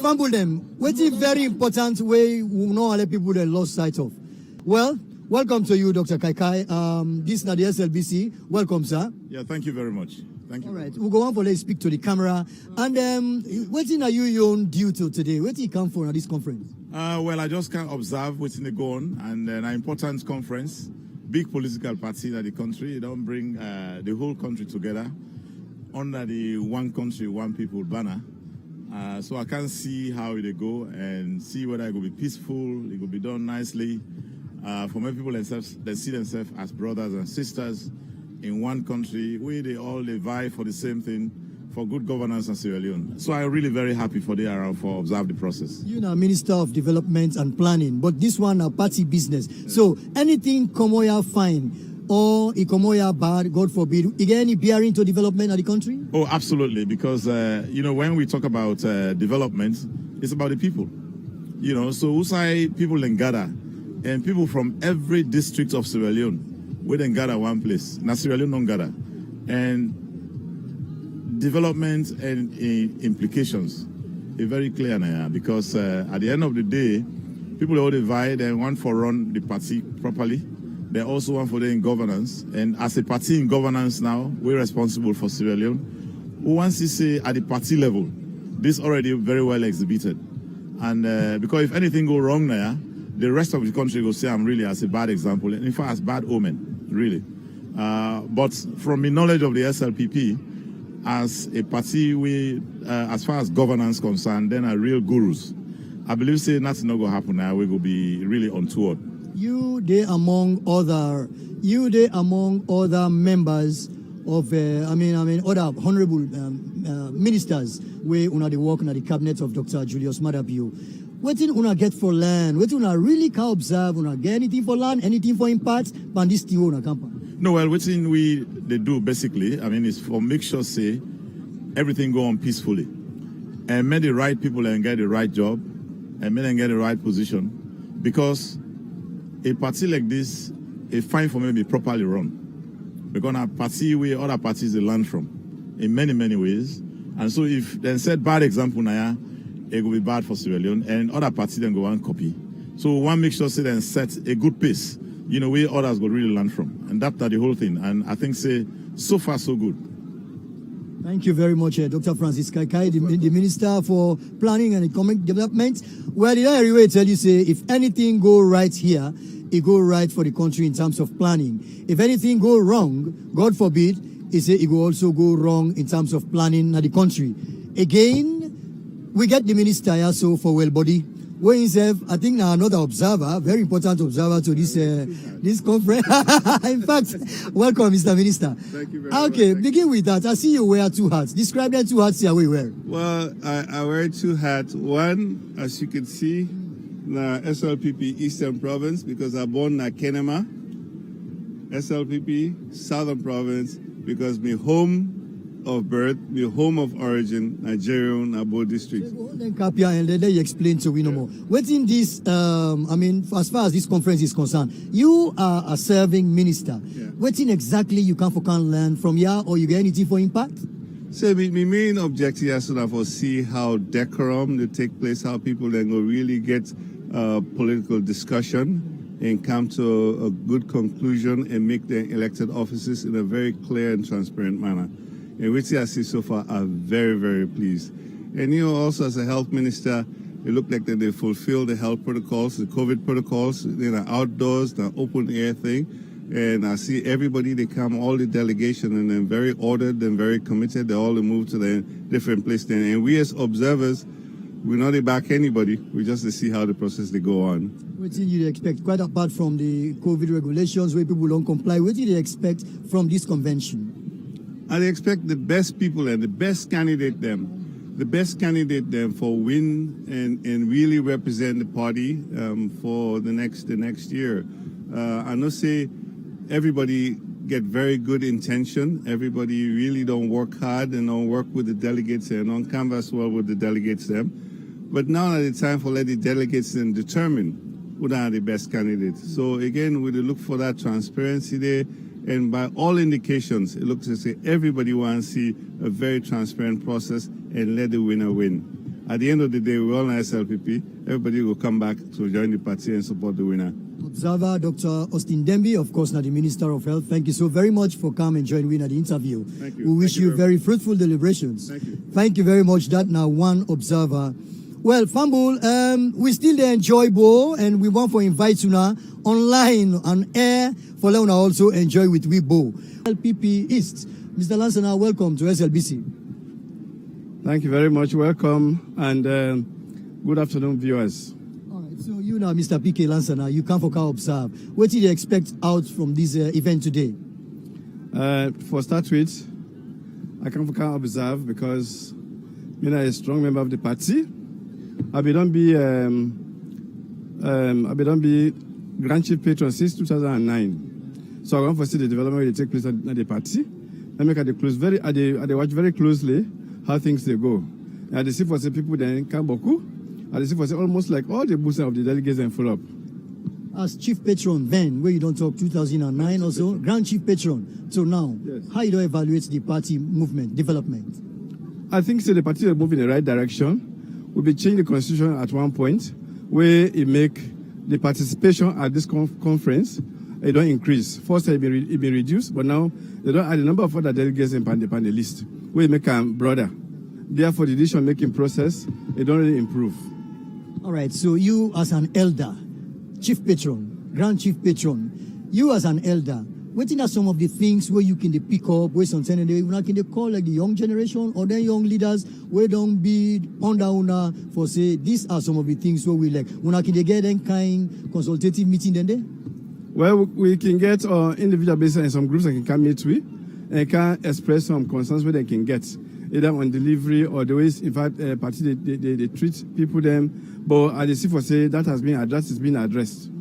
Fumble them. What is very important way we know other people that lost sight of? Well, welcome to you, Dr. Kaikai. This is not the SLBC. Welcome, sir. Yeah, thank you very much. Thank you. All right, we'll go on for let's speak to the camera. And what are you on due to today? Where do you come from at this conference? Well, I just can observe what's in the go on, and an important conference, big political party in the country. It don't bring the whole country together under the one country, one people banner. So I can see how it go and see whether it will be peaceful, it will be done nicely. For many people themselves, they see themselves as brothers and sisters in one country, where they all vie for the same thing, for good governance in Sierra Leone. So I'm really very happy for observe the process. You know, Minister of Development and Planning, but this one a party business. Yes. So anything Komoya fine or Komoya bad, God forbid, is there any bearing to development of the country? Oh, absolutely, because you know, when we talk about development, it's about the people. You know, so Usai people in gather, and people from every district of Sierra Leone, we then gather one place. Now Sierra Leone don't gather, and development and implications are very clear now, because at the end of the day, people all divide and want for run the party properly. They also want for them in governance, and as a party in governance now, we're responsible for Sierra Leone. Once you say at the party level, this already very well exhibited, and because if anything go wrong there, the rest of the country will say I'm really as a bad example, and in fact as bad omen, really. But from the knowledge of the SLPP, as a party, we, as far as governance concerned, then are real gurus. I believe say nothing not gonna happen now. We will be really untoward. You they among other members of other honorable ministers we una the work in the cabinet of Dr. Julius Madabio. What did una get for land? What una really can observe? Una get anything for land, anything for impact? But this still una company. No, well, what they do basically, I mean, is for make sure say everything go on peacefully, and make the right people and get the right job, and make them get the right position, because a party like this, is fine for me to be properly run. Because a party where other parties they learn from, in many ways, and so if they set bad example now, it will be bad for Sierra Leone, and other parties then go and copy. So one make sure say then set a good pace, you know, where others will really learn from, and that's the whole thing. And I think say so far so good. Thank you very much, Dr. Francis Kaikai, the Minister for Planning and Economic Development. Well, the anyway tell you, say, if anything go right here, it go right for the country in terms of planning. If anything go wrong, God forbid, he say it will also go wrong in terms of planning in the country. Again, we get the minister here, so for well body. When himself, I think now another observer, very important observer to this conference. In fact, welcome, Mr. Minister. Thank you very much. Okay, begin with that. I see you wear two hats. Describe the two hats here we wear. Well, I wear two hats. One, as you can see, na SLPP Eastern Province because I born na Kenema. SLPP Southern Province because my home of birth, my home of origin, Nigerian Abo district. Then Kapia, and then you explain to we no more. Within this, I mean, as far as this conference is concerned, you are a serving minister. Yeah. Within exactly you can learn from here, or you get anything for impact? So my main objective is to see how decorum they take place, how people then go really get political discussion and come to a good conclusion and make their elected offices in a very clear and transparent manner. And which I see so far are very, very pleased. And you know, also as a health minister, it looked like that they fulfill the health protocols, the COVID protocols, outdoors, the open air thing. And I see everybody, they come, all the delegation, and they're very ordered and very committed. They all move to the different places. And we as observers, we're not to back anybody. We just to see how the process they go on. What did you expect, quite apart from the COVID regulations where people don't comply, what did you expect from this convention? I expect the best people and the best candidate for win and really represent the party for the next year. I know say everybody get very good intention. Everybody really don't work hard and don't work with the delegates and don't canvass well with the delegates them. But now is the time for let the delegates then determine who are the best candidates. So again, we look for that transparency there. And by all indications, it looks as if everybody wants to see a very transparent process and let the winner win. At the end of the day, we all know SLPP. Everybody will come back to join the party and support the winner. Observer Dr. Austin Demby, of course, now the Minister of Health. Thank you so very much for coming and joining me at the interview. Thank you. We wish you very fruitful deliberations. Thank you. Thank you very much. That now one observer. Well, Fambul, we still there enjoy Bo, and we want to invite you now online on air for Leone also enjoy with we Bo. SLPP East. Mr. Lansana, welcome to SLBC. Thank you very much. Welcome and good afternoon, viewers. All right, so you now, Mr. PK Lansana, you come for can observe. What did you expect out from this event today? For start with, I come for can observe because I'm a strong member of the party. I don't be Grand Chief Patron since 2009. So I want to see the development will take place at the party. I make at the watch very closely how things they go. And I see for the people then come boku. I see for almost like all the boosters of the delegates and follow up. As Chief Patron then, where you don't talk 2009 or so, Grand Chief Patron. So now, yes. How you don't evaluate the party movement, development? I think the party is moving in the right direction. We'll be changing the constitution at one point where it make the participation at this conference, it don't increase. First, it be reduced, but now they don't add the number of other delegates in the list. We make them broader. Therefore, the decision-making process, it don't really improve. All right, so you as an elder, Chief Patron, Grand Chief Patron, you as an elder, what are some of the things where you can pick up, where some can they call like the young generation or then young leaders where don't be under for say these are some of the things where we like. Can they get any kind consultative meeting then there? Well, we can get individual basis and some groups that can come meet with and can express some concerns where they can get either on delivery or the ways in fact party they treat people them. But I see for say that has been addressed, it's been addressed.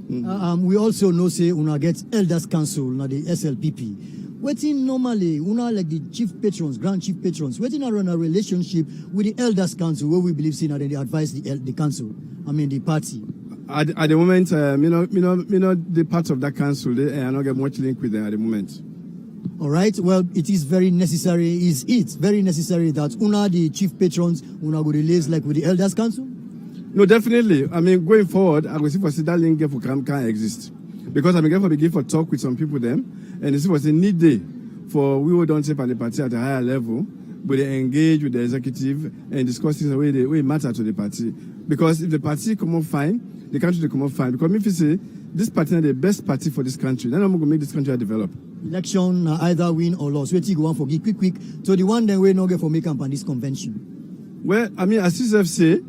We also know say una get elders council na the SLPP. Waiting normally una like the chief patrons, grand chief patrons. Waiting around a relationship with the elders council where we believe say that they advise the council. I mean the party. At the moment, me not the part of that council. They are not get much link with them at the moment. All right. Well, it is very necessary. Very necessary that una the chief patrons una go release like with the elders council? No, definitely. I mean, going forward, I will see for that link for can exist because I'm going to begin for talk with some people them, and see for the need day for we who don't take part the party at a higher level, but they engage with the executive and discuss things the way they matter to the party. Because if the party come out fine, the country will come out fine. Because if you say this party is the best party for this country, then I'm going to make this country develop. Election either win or loss. Wait till go on for quick. So the one then we not get for make up on this convention. Well, I mean, as you say,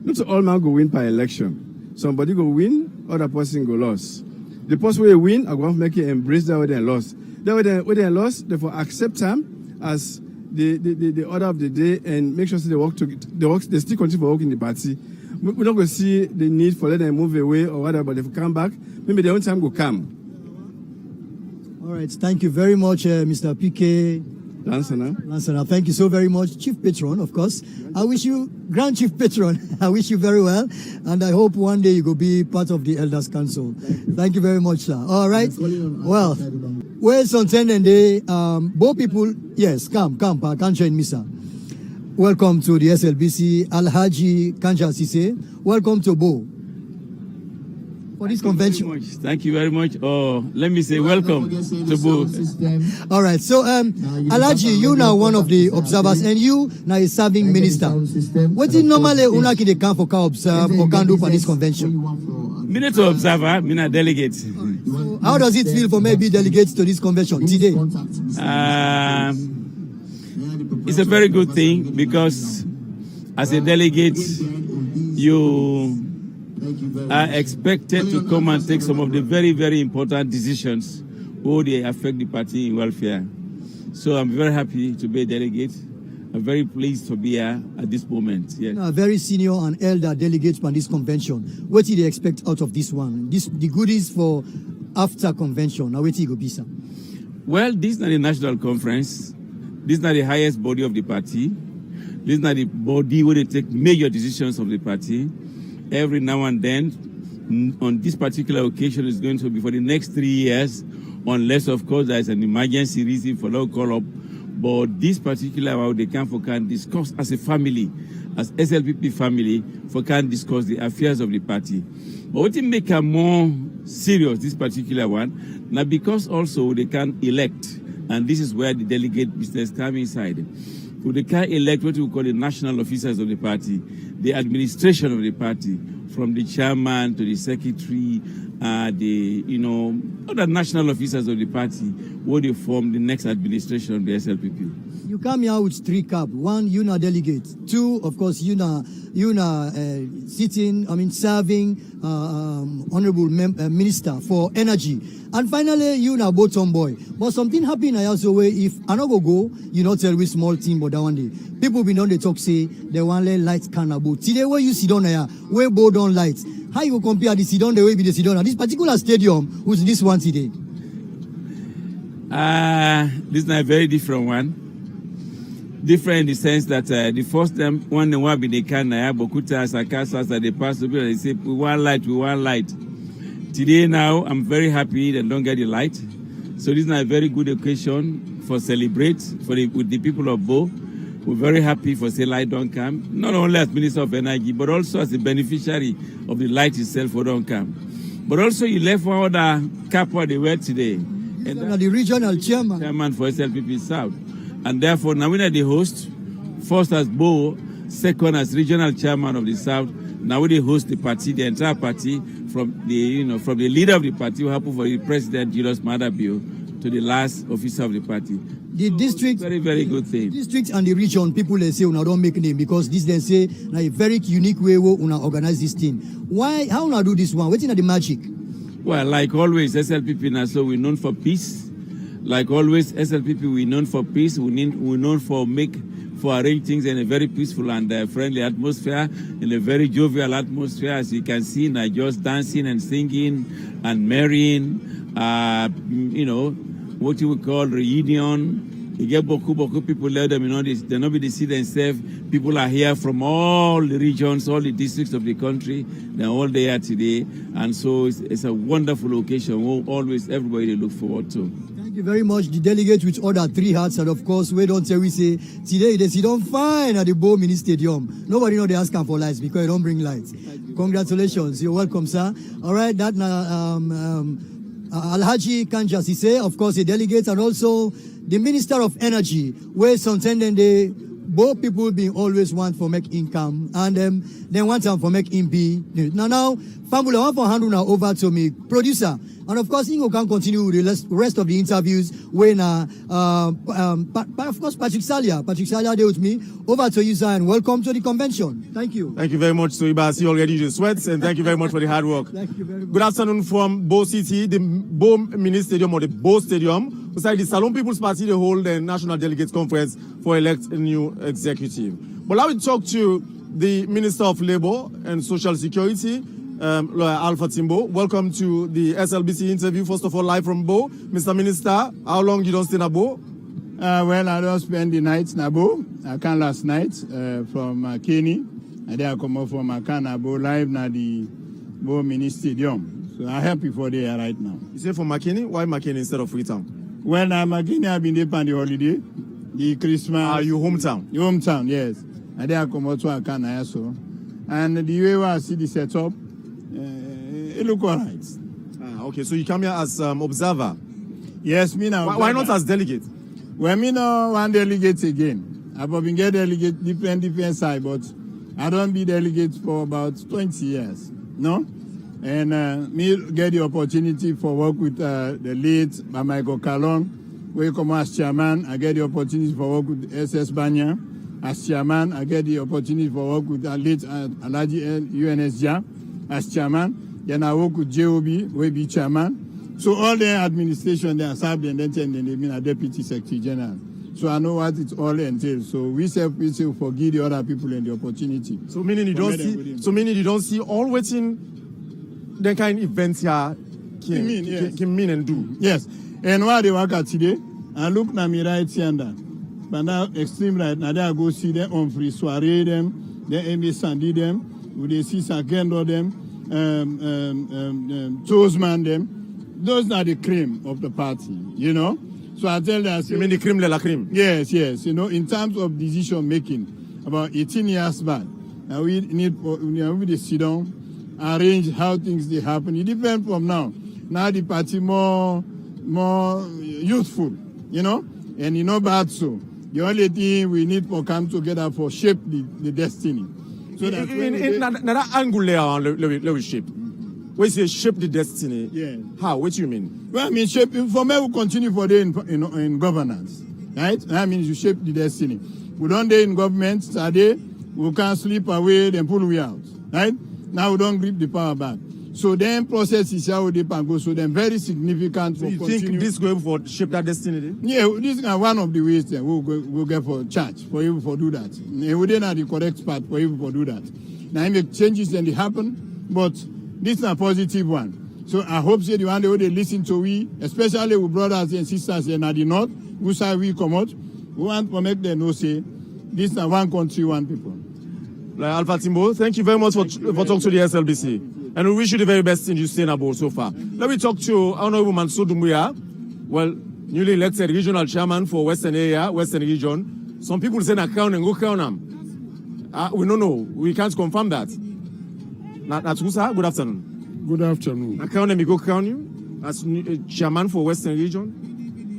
not all man go win by election. Somebody go win, other person go lose. The person will win, I want to make it embrace that way they lost. That way they lost, therefore accept them as the order of the day and make sure they they still continue to work in the party. We're not going to see the need for let them move away or whatever, but if we come back, maybe their own time will come. All right, thank you very much, Mr. PK. Lansana, thank you so very much. Chief Patron, of course. I wish you, Grand Chief Patron, I wish you very well. And I hope one day you will be part of the Elders Council. Thank you very much, sir. All right. Well, where's on 10 and day? Both people, yes, come, I can't join me, sir. Welcome to the SLBC, Alhaji Kanja Sise. Welcome to Bo. For this convention. Thank you very much. Oh, let me say welcome to Bo. All right. So, Alhaji, you now one of the observers, and you now a serving minister. What is normally unaki they can for observe or can do for this convention? Minister observer, mina delegate. So how does it feel for maybe delegates to this convention today? It's a very good thing because as a delegate, you are expected to come and take some of the very, very important decisions who they affect the party in welfare. So I'm very happy to be a delegate. I'm very pleased to be here at this moment. Yes. Very senior and elder delegates for this convention. What do they expect out of this one? The goodies for after convention. Now, what do you go be, sir? Well, this is not a national conference. This is not the highest body of the party. This is not the body where they take major decisions of the party. Every now and then, on this particular occasion, is going to be for the next 3 years, unless, of course, there is an emergency reason for no call-up. But this particular one, they can discuss as a family, as SLPP family, can discuss the affairs of the party. But what will make it more serious, this particular one, now because also they can elect, and this is where the delegate business come inside. So they can elect what we call the national officers of the party, the administration of the party, from the chairman to the secretary, other national officers of the party, where they form the next administration of the SLPP. You come here with 3 caps. 1, you are delegate. 2, of course, you are serving honorable minister for energy. And finally, you are bottom boy. But something happened I also where if I not go, you not tell we small team, but that one day. People be on the talk say they want lights can about. Today where you sit down here, where board on lights. How you compare the sit down the way be the sit down? This particular stadium, who's this one today? This is a very different one. Different in the sense that the first time one be the can Bokuta as a cast as they pass the people, they say we want light. Today now I'm very happy they don't get the light. So this is a very good occasion for celebrate with the people of Bo. We're very happy for say light don't come, not only as Minister of Energy, but also as a beneficiary of the light itself for don't come. But also you left one other cap where they were today. And the regional chairman for SLPP South. And therefore, now we are the host, first as Bo, second as regional chairman of the South. Now we host the party, the entire party, from the leader of the party, who happened for the president, Julius Madabio, to the last officer of the party. The district, very, very good thing. District and the region, people they say, don't make name because this they say a very unique way we organize this thing. Why? How we do this one? What's in the magic? Well, like always, SLPP now, so we're known for peace. Like always, SLPP, we're known for peace. We're known for arrange things in a very peaceful and friendly atmosphere, in a very jovial atmosphere, as you can see, not just dancing and singing and marrying, what you would call reunion. You get boku people let them, they not be the see themselves. People are here from all the regions, all the districts of the country. They're all there today. And so it's a wonderful occasion. We'll always, everybody look forward to. Thank you very much. The delegate with other 3 hats, and of course, we don't say today they don't fine at the Bo Mini Stadium. Nobody know they ask for lights because they don't bring lights. Congratulations. You're welcome, sir. All right, that Alhaji Kanja Sise, of course, the delegate, and also the Minister of Energy, where sometimes they both people been always want for make income, and they want them for make be. Now, family, I want for hand now over to me, producer. And of course, Ingo can continue with the rest of the interviews when, but of course, Patrick Salia there with me. Over to you, sir, and welcome to the convention. Thank you. Thank you very much, Soiba. I see already the sweats, and thank you very much for the hard work. Thank you very much. Good afternoon from Bo City, the Bo Mini Stadium or the Bo Stadium. Beside the Salon People's Party, they hold the National Delegates Conference for elect a new executive. But I will talk to the Minister of Labour and Social Security, Lawyer Alpha Timbo. Welcome to the SLBC interview. First of all, live from Bo. Mr. Minister, how long you don't stay in Bo? Well, I don't spend the night in Bo. I came last night from Kenny. And then I come up from Bo live na the Bo Mini Stadium. So I'm happy for there right now. You say from McKinney? Why McKinney instead of Freetown? Well, now McKinney I've been there on the holiday. The Christmas. Your hometown? Your hometown, yes. And then I come out to Akana so. And the way I see the setup, it look all right. Okay, so you come here as observer? Yes, me now. Why not as delegate? Well, me now one delegate again. I've been get delegate different side, but I don't be delegate for about 20 years. No? And me get the opportunity for work with the late Michael Kalon. We come as chairman. I get the opportunity for work with SS Banya. As chairman, I get the opportunity for work with the late Alaji UNSJA as chairman. Then I work with JOB, we be chairman. So all the administration they are served and then they been a deputy secretary general. So I know what it all entails. So we forgive the other people and the opportunity. So meaning you don't see. So meaning you don't see all waiting. The kind of events here can mean and do. Yes. And while they work at today, I look na me right here and that. But now extreme right now, I go see them on free soiree them, then Amy Sandy them, we they see Sakendo them, Toastman them. Those are the cream of the party, you know. So I tell them, you mean the cream de la cream? Yes. You know, in terms of decision making, about 18 years back, we need to sit down, arrange how things they happen. It depends from now. Now the party more youthful, you know, and you know bad so. The only thing we need for come together for shape the destiny. So that that angle there shape. When you say shape the destiny, yeah. How? What do you mean? Well, I mean shape for me we continue for the in governance. Right? That means you shape the destiny. We don't day in government today, we can't sleep away, then pull we out. Right? Now we don't grip the power back. So then process is how they can go. So then very significant. So you think this going for shape that destiny? Yeah, this is one of the ways that we'll get for charge for you for do that. We didn't have the correct part for you for do that. Now make changes and they happen, but this is a positive one. So I hope that the one they listen to we, especially with brothers and sisters in the north, whose side we come out, we want to make them know say this is one country, one people. Like Alpha Timbo, thank you very much for talking to the SLBC. And we wish you the very best in sustainable so far. Let me talk to Honorable Mansour Doumbouya, well, newly elected regional chairman for Western Region. Some people say na crown and go crown them. We don't know. We can't confirm that. That's who, sir? Good afternoon. Good afternoon. Na crown and go crown you as chairman for Western Region?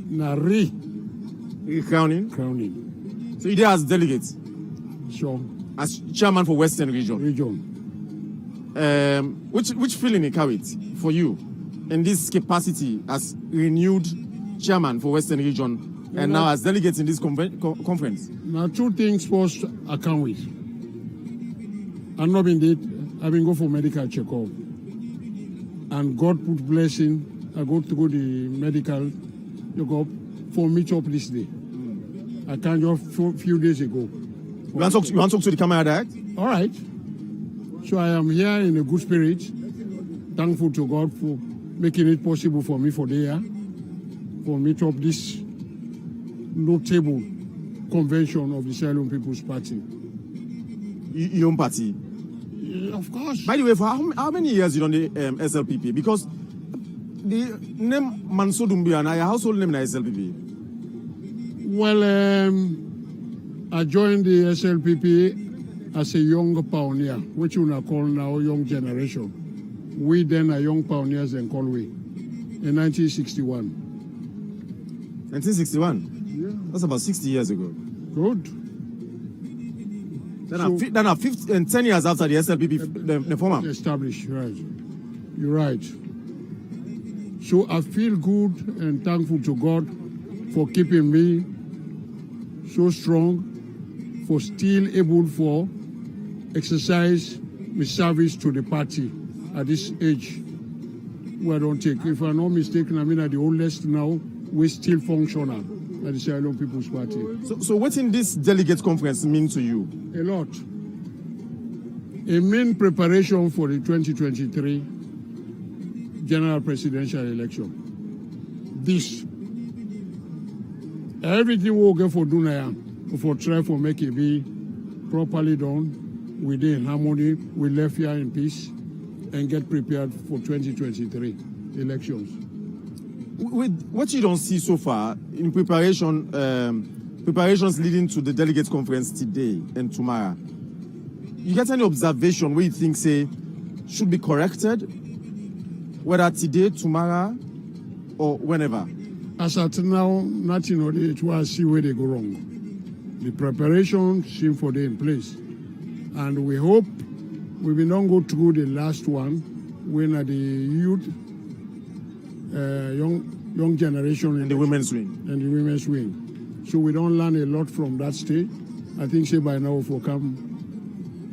Na crowning? Crowning. So you there as delegate? Sure. As chairman for Western Region? Which feeling it carries for you in this capacity as renewed chairman for Western Region and now as delegate in this conference? Now, two things first I can't wait. I've not been dead. I've been going for medical checkup. And God put blessing. I go to the medical checkup for me up this day. I can't just a few days ago. You want to talk to the camera direct? All right. So I am here in a good spirit, thankful to God for making it possible for me for meet up this notable convention of the Sierra People's Party. Your own party? Of course. By the way, for how many years you done the SLPP? Because the name Mansour Doumbouya na your household name na SLPP. Well, I joined the SLPP as a young pioneer, which you call now young generation. We then are young pioneers in Galway in 1961. 1961? Yeah. That's about 60 years ago. Good. Then 10 years after the SLPP, the former. Established, right. You're right. So I feel good and thankful to God for keeping me so strong, for still able for exercise my service to the party at this age. Where I don't take, if I'm not mistaken, I mean at the oldest now, we're still functional at the Sierra Leone People's Party. So what in this delegate conference mean to you? A lot. A main preparation for the 2023 general presidential election. This. Everything we'll get for doing for try for make it be properly done, within harmony, we left here in peace, and get prepared for 2023 elections. With what you don't see so far in preparations leading to the delegate conference today and tomorrow, you get any observation where you think, say, should be corrected, whether today, tomorrow, or whenever? As at now, nothing on it was see where they go wrong. The preparation seem for them in place. And we hope we will not go through the last one when the youth, young generation and the women's wing. And the women's wing. So we don't learn a lot from that state. I think say by now we'll come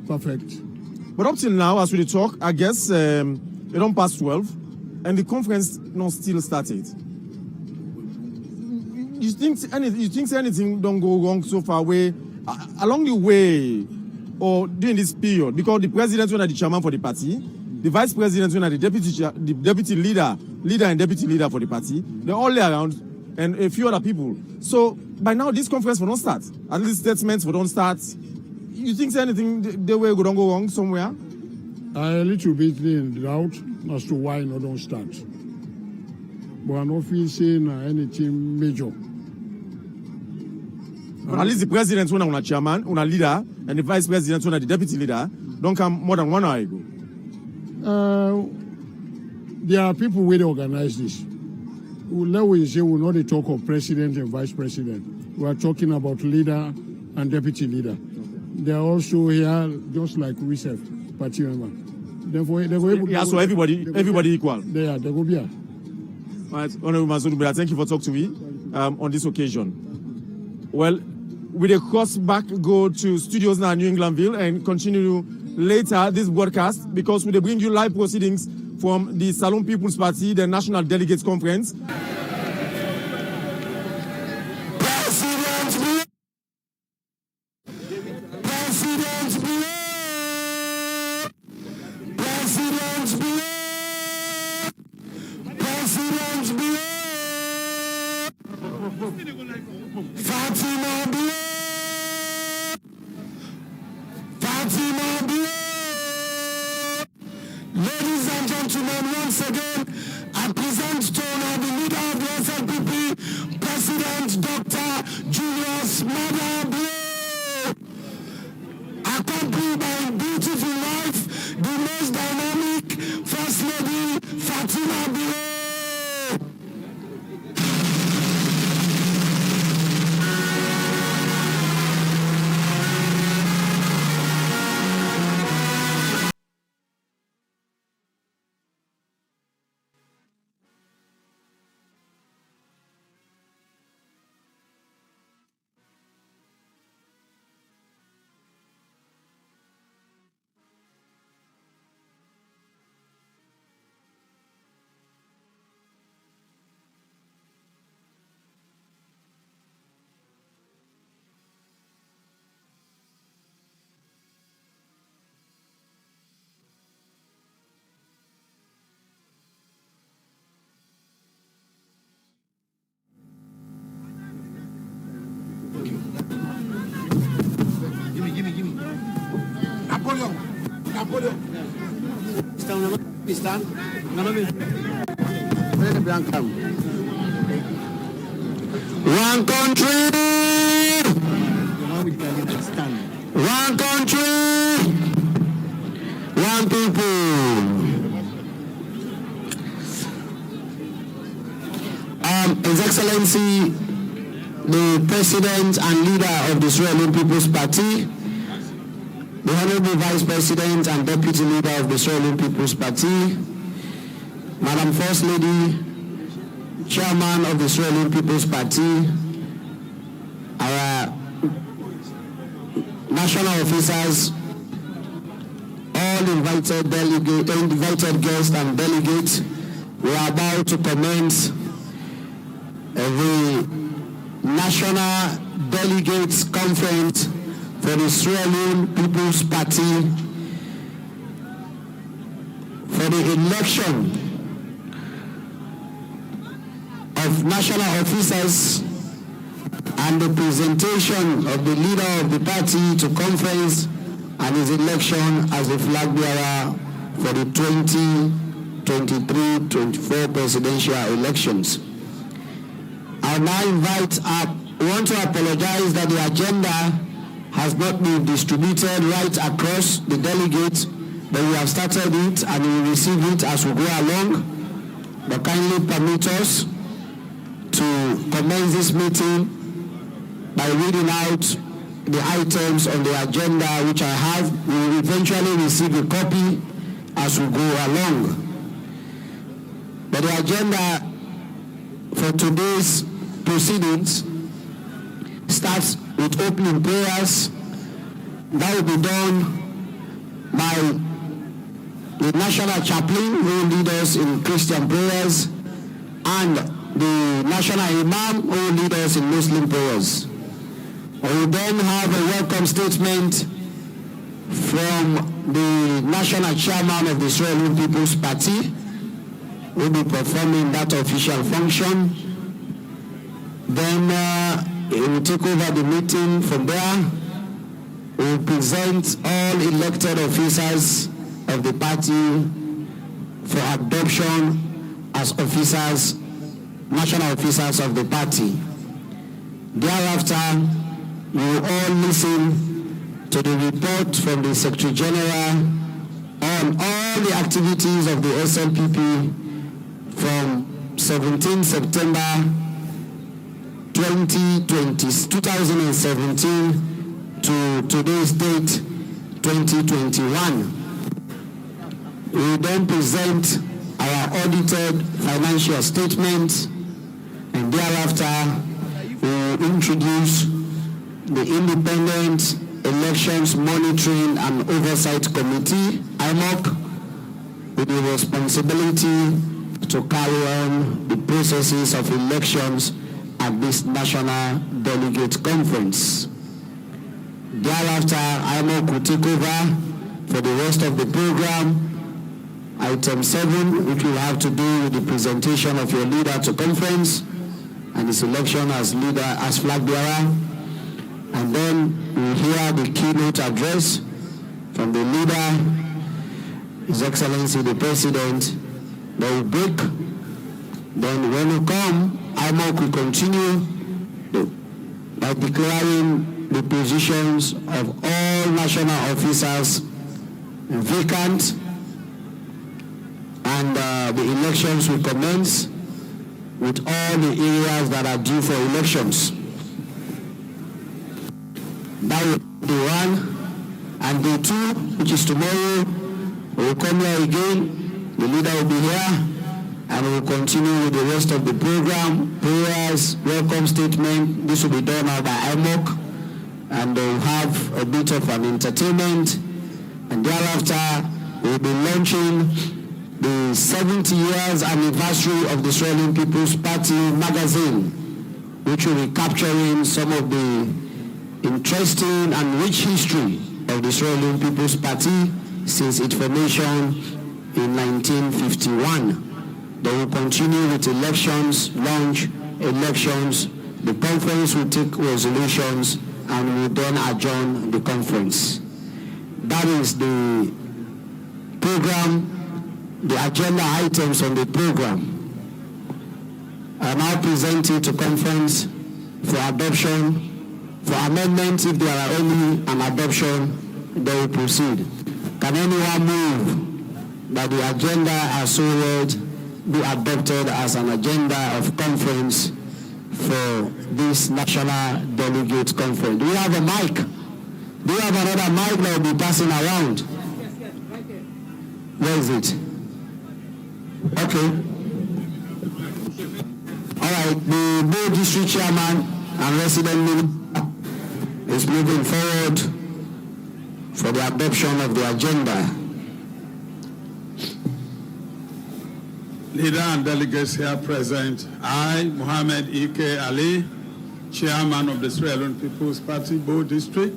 perfect. But up till now, as we talk, I guess it don't pass 12, and the conference not still started. You think anything don't go wrong so far away along the way or during this period? Because the president is the chairman for the party, the vice president is the deputy leader and deputy leader for the party. They're all around, and a few other people. So by now, this conference will not start. At least statements will not start. You think anything the way don't go wrong somewhere? I a little bit in doubt as to why no don't start. But I don't feel saying anything major. But at least the president, when I'm a chairman, I'm a leader, and the vice president, when I'm the deputy leader, don't come more than 1 hour ago. There are people who organize this. Let we say we're not a talk of president and vice president. We are talking about leader and deputy leader. They are also here just like we have, party member. Therefore, they go so everybody equal. They go be here. All right, Honorable Mazoudou, thank you for talking to me on this occasion. Well, we will cross back, go to studios now in New Englandville and continue later this broadcast because we will bring you live proceedings from the Salon People's Party, the National Delegates Conference. Ladies and gentlemen, once again, I present to you the leader of the SLPP, President Dr. Julius Madabwe, accompanied by beautiful wife, the most dynamic First Lady, Fatima Bile. One country, one country, one people. His Excellency the President and leader of the Sierra Leone People's Party, the Honorable Vice President and Deputy Leader of the Sierra Leone People's Party, Madam First Lady, Chairman of the Sierra Leone People's Party, our national officers, all invited guests and delegates. We are about to commence the National Delegates Conference for the Sierra Leone People's Party for the election of national officers and the presentation of the leader of the party to conference and his election as the flag bearer for the 2023-24 presidential elections. I now want to apologize that the agenda has not been distributed right across the delegates, but we have started it and we will receive it as we go along. But kindly permit us to commence this meeting by reading out the items on the agenda which I have. We will eventually receive a copy as we go along. But the agenda for today's proceedings starts with opening prayers. That will be done by the national chaplain who will lead us in Christian prayers and the national imam who will lead us in Muslim prayers. We will then have a welcome statement from the national chairman of the Sierra Leone People's Party, who will be performing that official function. Then he will take over the meeting from there. We will present all elected officers of the party for adoption as officers, national officers of the party. Thereafter, we will all listen to the report from the Secretary General on all the activities of the SLPP from 17 September 2017 to today's date, 2021. We will then present our audited financial statements, and thereafter we will introduce the Independent Elections Monitoring and Oversight Committee, IMOC, with the responsibility to carry on the processes of elections at this National Delegate Conference. Thereafter, IMOC will take over for the rest of the program. Item 7, which will have to do with the presentation of your leader to conference and his election as leader, as flag bearer. And then we'll hear the keynote address from the leader, His Excellency the President. They will break. Then when we come, IMOC will continue by declaring the positions of all national officers vacant, and the elections will commence with all the areas that are due for elections. That will be day 1, and day 2, which is tomorrow, we will come here again. The leader will be here, and we will continue with the rest of the program. Prayers, welcome statement. This will be done now by IMOC, and they will have a bit of an entertainment. And thereafter, we will be launching the 70 years anniversary of the Sierra Leone People's Party magazine, which will be capturing some of the interesting and rich history of the Sierra Leone People's Party since its formation in 1951. They will continue with elections, launch elections. The conference will take resolutions and will then adjourn the conference. That is the program, the agenda items on the program. I now present it to conference for adoption, for amendments if there are any, and adoption, they will proceed. Can anyone move that the agenda as so read be adopted as an agenda of conference for this National Delegate Conference. Do we have a mic? Do you have another mic that will be passing around? Yes, right there. Where is it? Okay. All right, the Bo District Chairman and resident minister is moving forward for the adoption of the agenda. Leader and delegates here present, I, Muhammad Ike Ali, Chairman of the Sierra Leone People's Party, Bo District,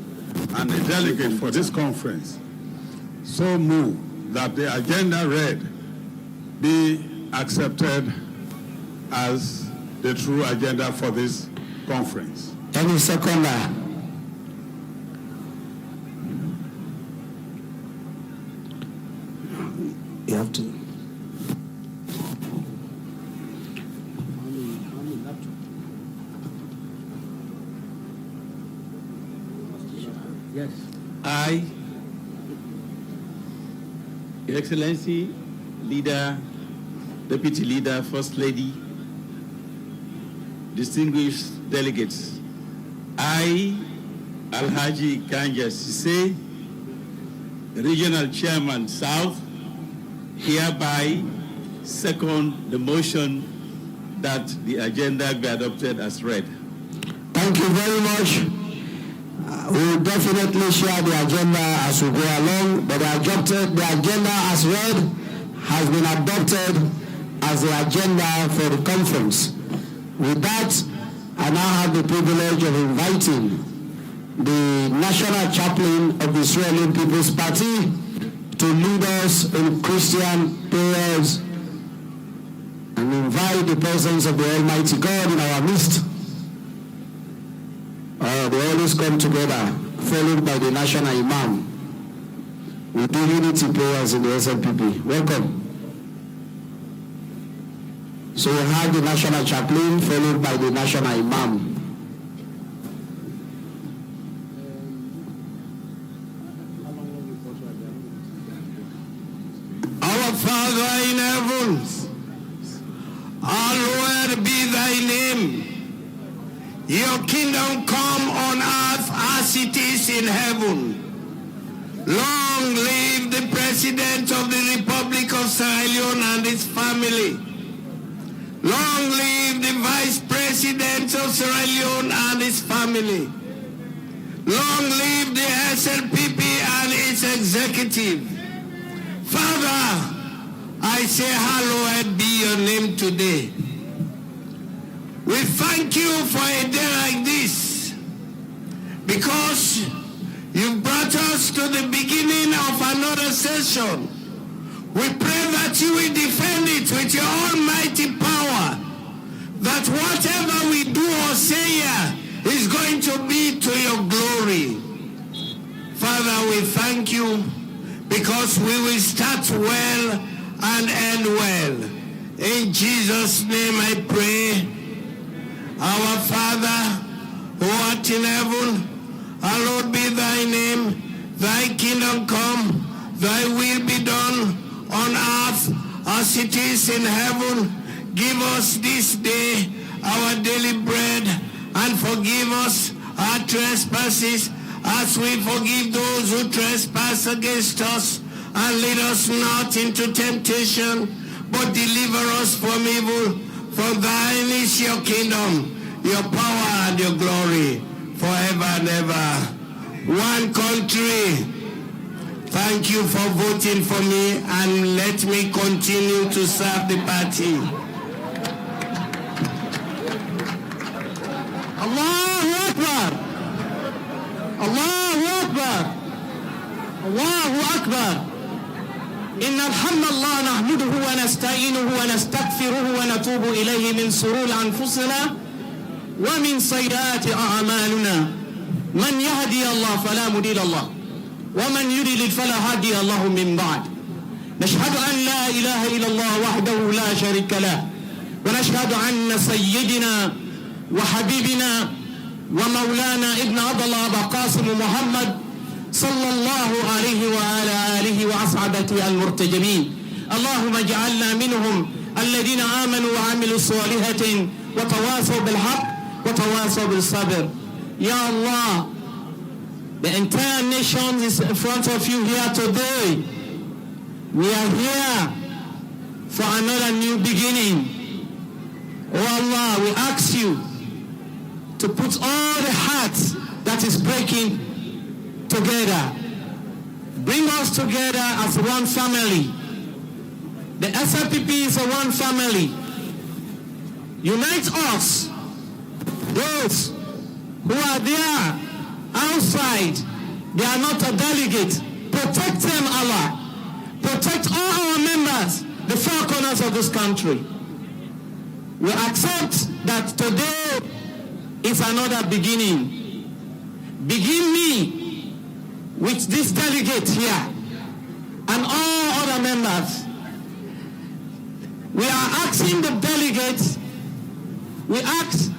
and a delegate for this conference, so move that the agenda read be accepted as the true agenda for this conference. Any seconder? You have to. Yes. I, Your Excellency, Leader, Deputy Leader, First Lady, distinguished delegates, I, Alhaji Kanja Sise, Regional Chairman South, hereby second the motion that the agenda be adopted as read. Thank you very much. We will definitely share the agenda as we go along, but the agenda as read has been adopted as the agenda for the conference. With that, I now have the privilege of inviting the National Chaplain of the Sierra Leone People's Party to lead us in Christian prayers and invite the presence of the Almighty God in our midst. They always come together, followed by the National Imam. We do unity prayers in the SLPP. Welcome. So we have the National Chaplain, followed by the National Imam. Our Father in heaven, hallowed be thy name. Your kingdom come on earth as it is in heaven. Long live the President of the Republic of Sierra Leone and his family. Long live the Vice President of Sierra Leone and his family. Long live the SLPP and its executive. Father, I say hallowed be your name today. We thank you for a day like this because you brought us to the beginning of another session. We pray that you will defend it with your almighty power, that whatever we do or say here is going to be to your glory. Father, we thank you because we will start well and end well. In Jesus' name I pray. Our Father, who art in heaven, hallowed be thy name. Thy kingdom come, thy will be done on earth as it is in heaven. Give us this day our daily bread, and forgive us our trespasses as we forgive those who trespass against us. And lead us not into temptation, but deliver us from evil. For thine is your kingdom, your power and your glory, forever and ever. One country. Thank you for voting for me, and let me continue to serve the party. Allahu Akbar! Allahu Akbar! Allahu Akbar! إن الحمد لله نحمده ونستعينه ونستغفره ونتوب إليه من شرور أنفسنا ومن سيئات أعمالنا من يهدي الله فلا مضل له ومن يضلل فلا هادي له من بعد نشهد أن لا إله إلا الله وحده لا شريك له ونشهد أن سيدنا وحبيبنا ومولانا ابن عبد الله أبا قاسم محمد صلى الله عليه وعلى آله وأصحابه المرتجمين اللهم اجعلنا منهم الذين آمنوا وعملوا الصالحات وتواصوا بالحق وتواصوا بالصبر. Ya Allah, the entire nation is in front of you here today. We are here for another new beginning. Oh Allah, we ask you to put all the hearts that is breaking together. Bring us together as one family. The SLPP is a one family. Unite us. Those who are there outside, they are not a delegate. Protect them, Allah. Protect all our members, the four corners of this country. We accept that today is another beginning. Begin me with this delegate here and all other members. We are asking the delegates, we ask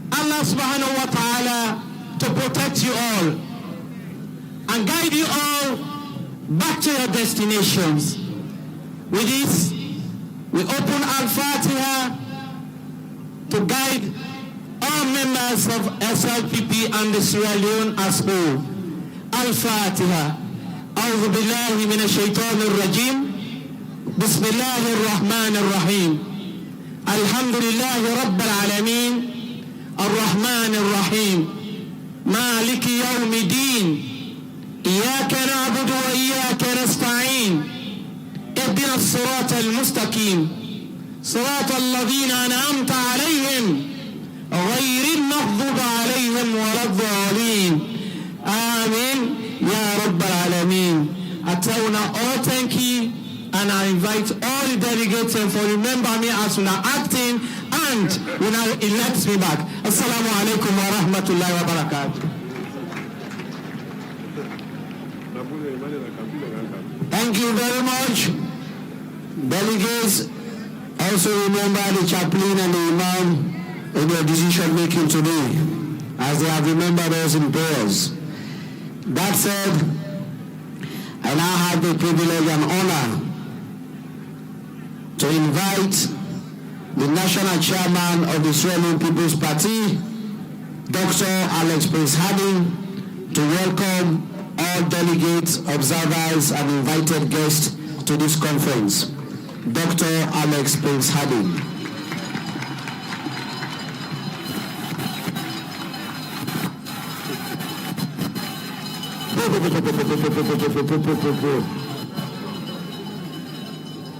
Allah subhanahu wa ta'ala to protect you all and guide you all back to your destinations. With this, we open Al-Fatiha to guide all members of SLPP and the Sierra Leone as whole. Al-Fatiha. أعوذ بالله من الشيطان الرجيم. بسم الله الرحمن الرحيم. الحمد لله رب العالمين الرحمن الرحيم مالك يوم الدين إياك نعبد وإياك نستعين اهدنا الصراط المستقيم صراط الذين أنعمت عليهم غير المغضوب عليهم ولا الضالين آمين يا رب العالمين. I tell now all thank you, and I invite all the delegates for remember me as we are acting and we now elect me back. Assalamu alaikum wa rahmatullahi wa barakatuh. Thank you very much. Delegates, also remember the chaplain and the imam in their decision making today, as they have remembered us in prayers. That said, I now have the privilege and honor to invite the national chairman of the Sierra Leone People's Party, Dr. Alex Prince Harding, to welcome all delegates, observers, and invited guests to this conference. Dr. Alex Prince Harding.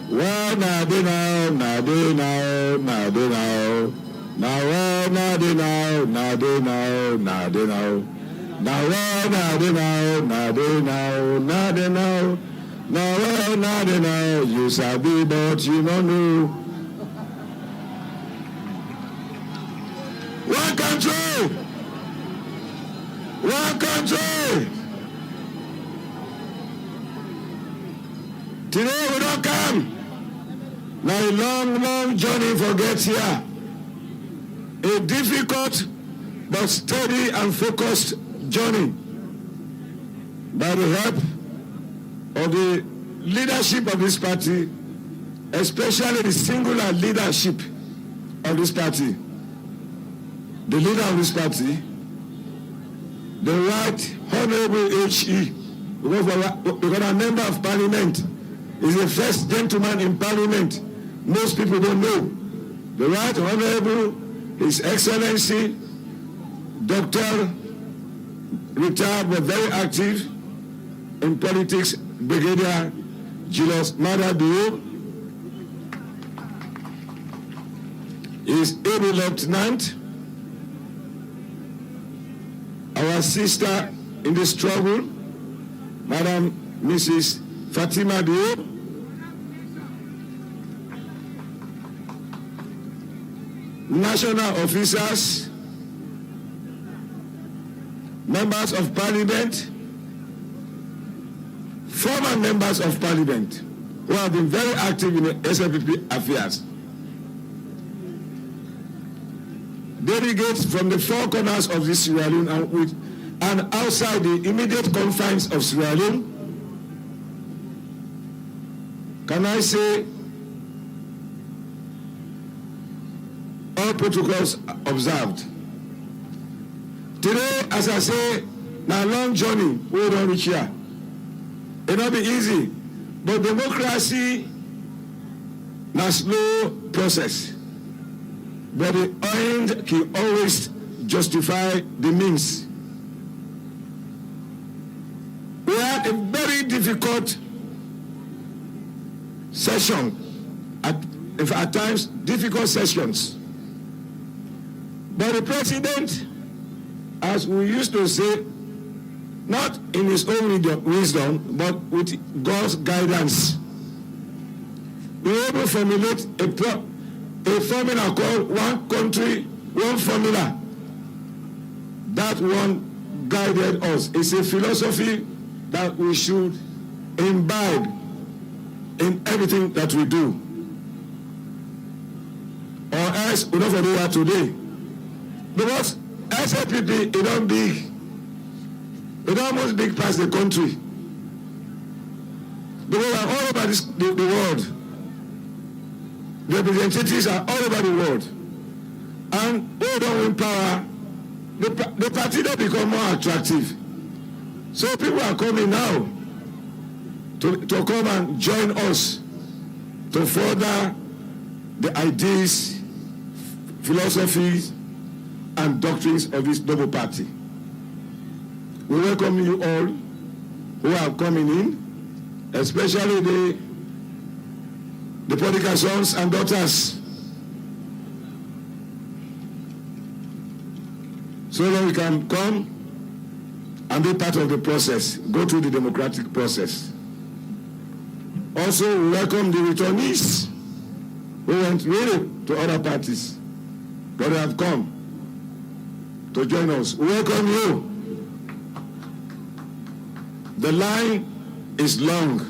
Well, now, now, now, now, now, now. Now, now, now, now, now, now, now. Now, now, now, now, now, now. Now, now, now, you sabi, but you don't know. One country! One country! Today we don't come. Now a long, long journey for get here. A difficult but steady and focused journey. By the help of the leadership of this party, especially the singular leadership of this party, the leader of this party, the Right Honorable H.E., because a member of parliament is the first gentleman in parliament. Most people don't know. The Right Honorable His Excellency Dr. retired but very active in politics, Brigadier Julius Madadu is able lieutenant, our sister in the struggle, Madam Mrs. Fatima Diop, national officers, members of parliament, former members of parliament who have been very active in the SLPP affairs, delegates from the four corners of this Sierra Leone and outside the immediate confines of Sierra Leone. Can I say all protocols observed? Today, as I say, now long journey, we don't reach here. It not be easy, but democracy na slow process. But the end can always justify the means. We had a very difficult session, at times difficult sessions. But the president, as we used to say, not in his own wisdom, but with God's guidance, we were able to formulate a formula called one country, one formula. That one guided us. It's a philosophy that we should imbibe in everything that we do. Or else we don't do that today. Because SLPP, it don't big. It almost big past the country. Because we are all over the world. The representatives are all over the world. And we don't win power. The party don't become more attractive. So people are coming now to come and join us to further the ideas, philosophies, and doctrines of this noble party. We welcome you all who are coming in, especially the political sons and daughters. So that we can come and be part of the process, go through the democratic process. Also, we welcome the returnees who went really to other parties, but they have come to join us. We welcome you. The line is long,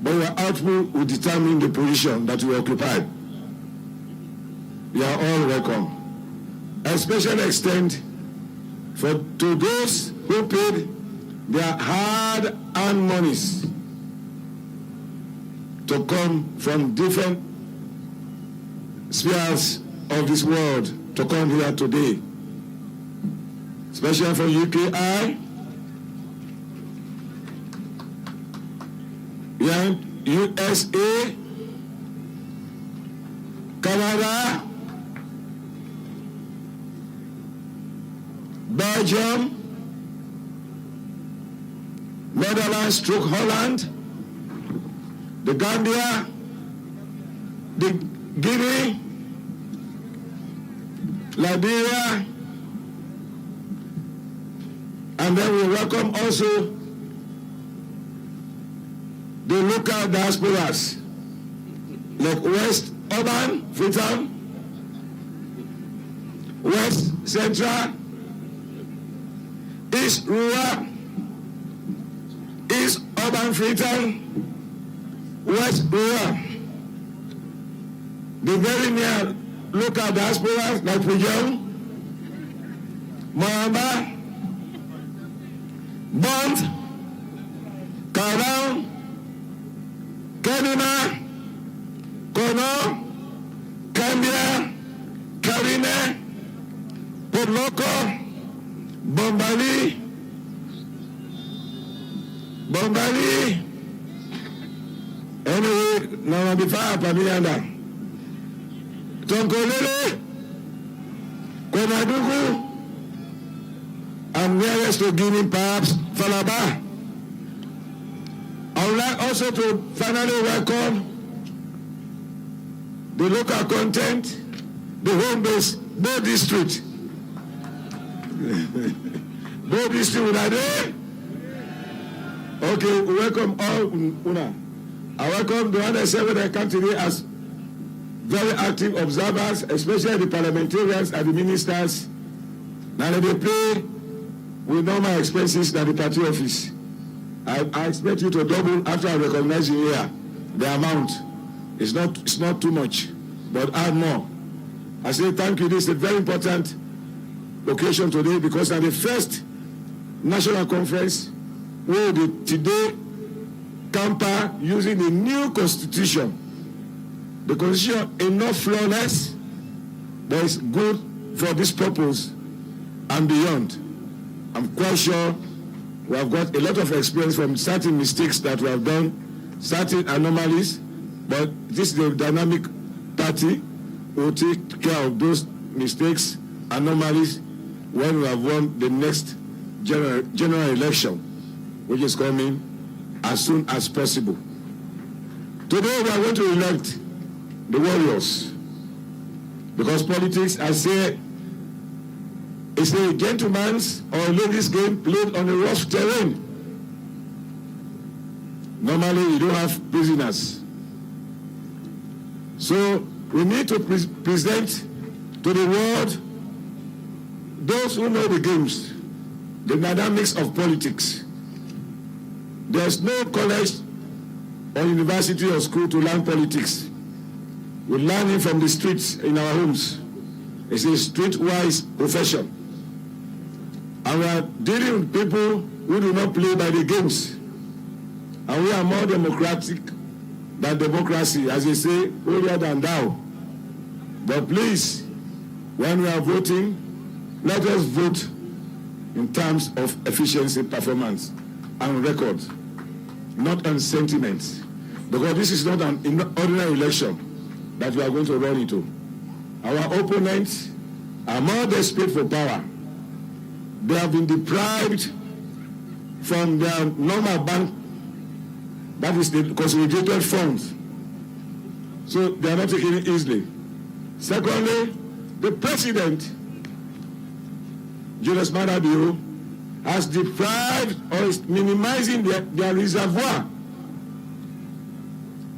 but your output will determine the position that we occupy. You are all welcome. A special extent to those who paid their hard-earned monies to come from different spheres of this world to come here today. Especially for UKI, USA, Canada, Belgium, Netherlands, Holland, the Gambia, the Guinea, Liberia, and then we welcome also the local diasporas like West Urban, Freetown, West Central, East Rural, East Urban, Freetown, West Rural. The very near local diasporas like Pujon, Moamba, Bond, Karang, Kenima, Kono, Cambia, Karine, Port Loko, Bombali, anyway, now before Pamianda, Tonkolele, Komadugu, and nearest to Guinea, perhaps Falaba. I would like also to finally welcome the local content, the home base, Bo District. Bo District, would I do? Okay, we welcome all Una. I welcome the others that come today as very active observers, especially the parliamentarians and the ministers. Now they pay with normal expenses than the party office. I expect you to double after I recognize you here. The amount it's not too much, but add more. I say thank you. This is a very important occasion today because at the first national conference where today camper using the new constitution. The constitution is not flawless, but it's good for this purpose. and beyond. I'm quite sure we have got a lot of experience from certain mistakes that we have done, certain anomalies, but this is a dynamic party who will take care of those mistakes, anomalies, when we have won the next general election, which is coming as soon as possible. Today we are going to elect the warriors, because politics, I say, is a gentleman's or a lady's game played on a rough terrain. Normally you don't have prisoners. So we need to present to the world those who know the games, the dynamics of politics. There's no college or university or school to learn politics. We learn it from the streets in our homes. It's a streetwise profession. And we are dealing with people who do not play by the games. And we are more democratic than democracy, as they say, holier than thou. But please, when we are voting, let us vote in terms of efficiency, performance, and record, not on sentiments. Because this is not an ordinary election that we are going to run into. Our opponents are more desperate for power. They have been deprived from their normal bank, that is the consolidated funds. So they are not taking it easily. Secondly, the president, Julius Maada Bio, has deprived or is minimizing their reservoir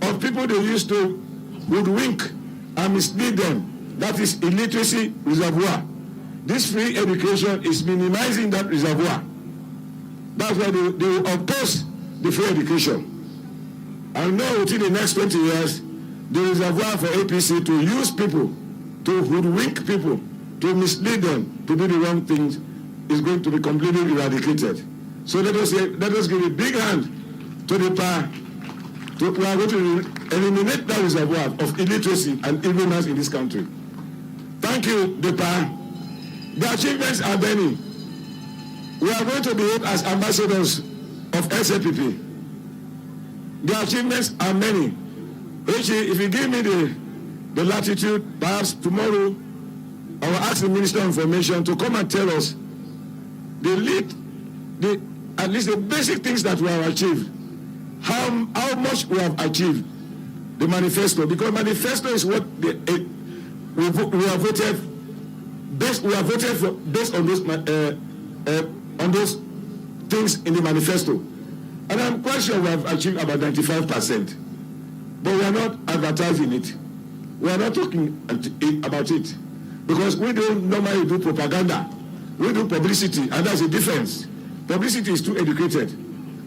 of people they used to hoodwink and mislead them. That is illiteracy reservoir. This free education is minimizing that reservoir. That's why they will oppose the free education. I know within the next 20 years, the reservoir for APC to use people, to hoodwink people, to mislead them, to do the wrong things, is going to be completely eradicated. So let us give a big hand to the power. We are going to eliminate that reservoir of illiteracy and evilness in this country. Thank you, the power. The achievements are many. We are going to behave as ambassadors of SLPP. The achievements are many. If you give me the latitude, perhaps tomorrow I will ask the Minister of Information to come and tell us at least the basic things that we have achieved, how much we have achieved, the manifesto, because manifesto is what we have voted. We have voted for based on those things in the manifesto, and I'm quite sure we have achieved about 95%. But we are not advertising it. We are not talking about it because we don't normally do propaganda. We do publicity, and that's a difference. Publicity is too educated.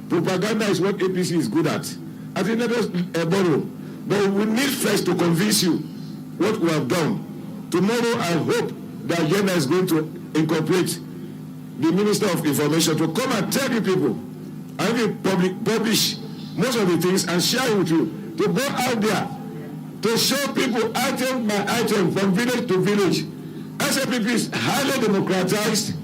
Propaganda is what APC is good at. I think let us borrow, but we need first to convince you what we have done. Tomorrow, I hope the agenda is going to incorporate the Minister of Information to come and tell you people, and publish most of the things and share it with you, to go out there, to show people item by item from village to village. SLPP is highly democratized.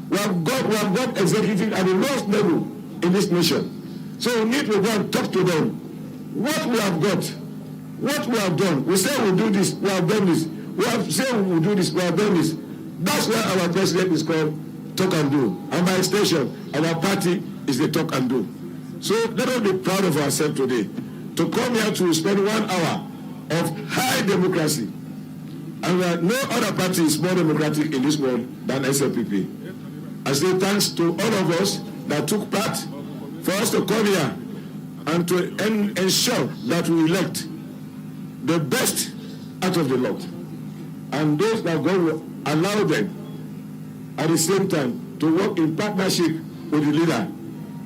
We have got executive at the lowest level in this nation. So we need to go and talk to them. What we have got, what we have done. We say we'll do this, we have done this. We have said we will do this, we have done this. That's why our president is called Talk and Do. And by extension, our party is the Talk and Do. So let us be proud of ourselves today. To come here to spend 1 hour of high democracy. And no other party is more democratic in this world than SLPP. I say thanks to all of us that took part for us to come here and to ensure that we elect the best out of the lot. And those that God will allow them at the same time to work in partnership with the leader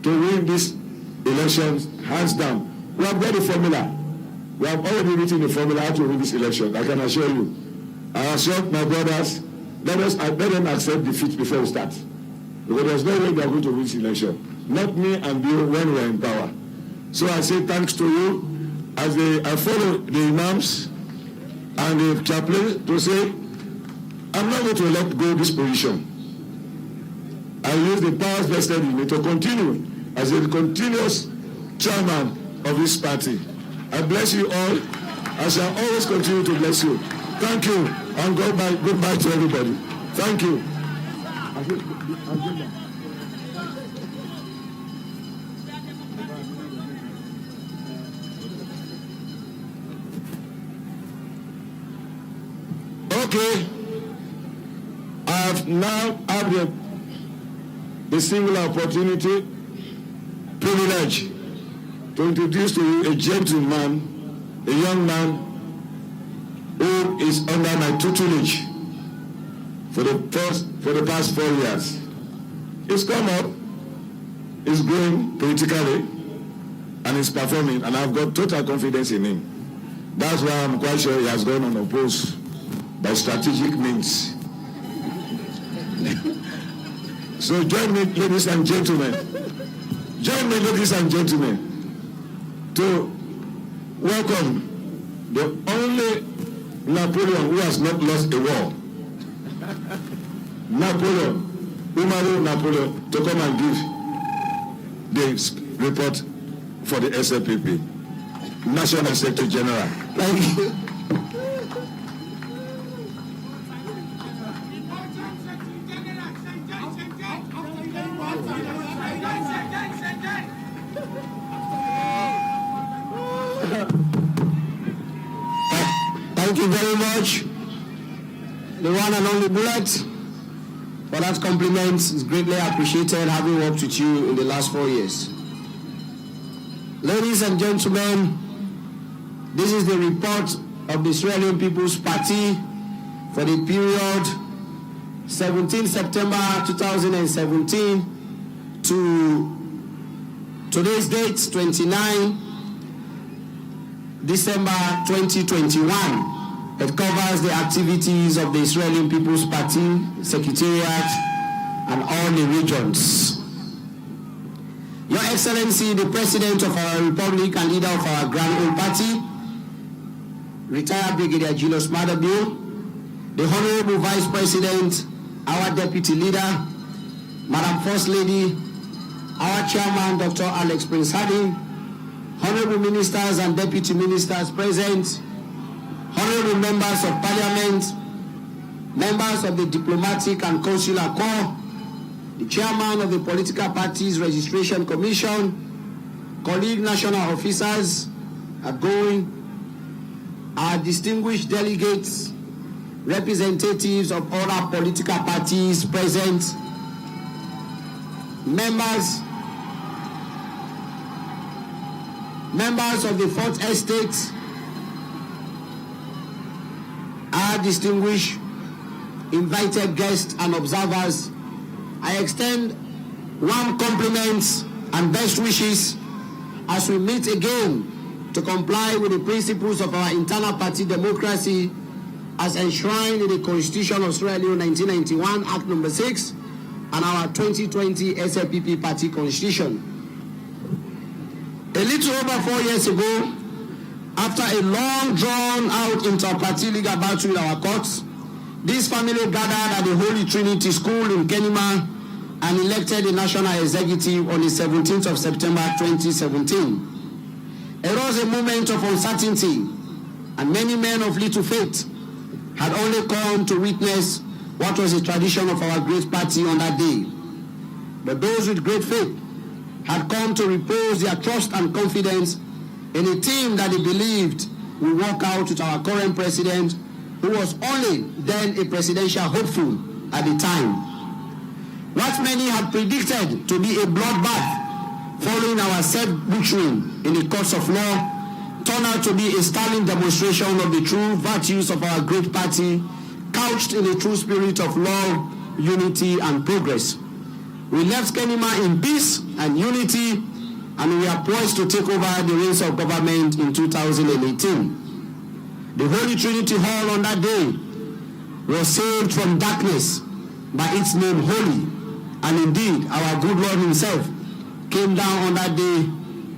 to win these elections hands down. We have got the formula. We have already written the formula how to win this election. I can assure you. I assure my brothers, let them accept defeat before we start. Because there's no way they are going to win this election. Not me and you when we are in power. So I say thanks to you as I follow the imams and the chaplain to say, I'm not going to let go of this position. I use the powers vested in me to continue as a continuous chairman of this party. I bless you all. I shall always continue to bless you. Thank you, and goodbye to everybody. Thank you. Okay. I have now had the singular opportunity, privilege, to introduce to you a gentleman, a young man who is under my tutelage for the past 4 years. He's come up, he's growing politically, and he's performing, and I've got total confidence in him. That's why I'm quite sure he has gone unopposed by strategic means. So join me, ladies and gentlemen. Join me, ladies and gentlemen, to welcome the only Napoleon who has not lost a war. Napoleon, Umaru Napoleon, to come and give the report for the SLPP, National Secretary General. Thank you. Thank you very much, the one and only Bullet, for that compliment. Is greatly appreciated, having worked with you in the last 4 years. Ladies and gentlemen, this is the report of the Israeli People's Party for the period 17 September 2017 to today's date, 29 December 2021. It covers the activities of the Israeli People's Party, Secretariat, and all the regions. Your Excellency, the President of our Republic and leader of our Grand Old Party, retired Brigadier Julius Madabil, the Honorable Vice President, our Deputy Leader, Madam First Lady, our Chairman, Dr. Alex Prince Harding, Honorable Ministers and Deputy Ministers present, Honorable Members of Parliament, members of the Diplomatic and Consular Corps, the Chairman of the Political Parties Registration Commission, colleague national officers, outgoing, our distinguished delegates, representatives of all our political parties present, members of the 4th Estate, our distinguished invited guests and observers, I extend warm compliments and best wishes as we meet again to comply with the principles of our internal party democracy as enshrined in the Constitution of Sierra Leone 1991, Act No. 6, and our 2020 SLPP party constitution. A little over 4 years ago, after a long drawn-out inter-party legal battle in our courts, this family gathered at the Holy Trinity School in Kenema and elected the National Executive on the 17th of September 2017. It was a moment of uncertainty, and many men of little faith had only come to witness what was the tradition of our great party on that day. But those with great faith had come to repose their trust and confidence in a team that they believed will work out with our current president, who was only then a presidential hopeful at the time. What many had predicted to be a bloodbath following our said butchering in the courts of law turned out to be a sterling demonstration of the true virtues of our great party, couched in the true spirit of love, unity, and progress. We left Kenema in peace and unity, and we are poised to take over the reins of government in 2018. The Holy Trinity Hall on that day was saved from darkness by its name Holy, and indeed our good Lord himself came down on that day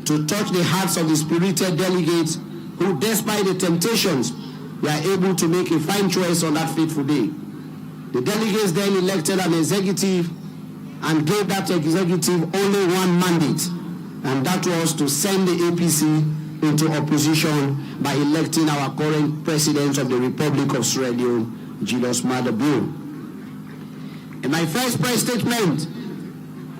to touch the hearts of the spirited delegates who, despite the temptations, were able to make a fine choice on that fateful day. The delegates then elected an executive and gave that executive only one mandate, and that was to send the APC into opposition by electing our current president of the Republic of Sierra Leone, Julius Maada Bio. In my first press statement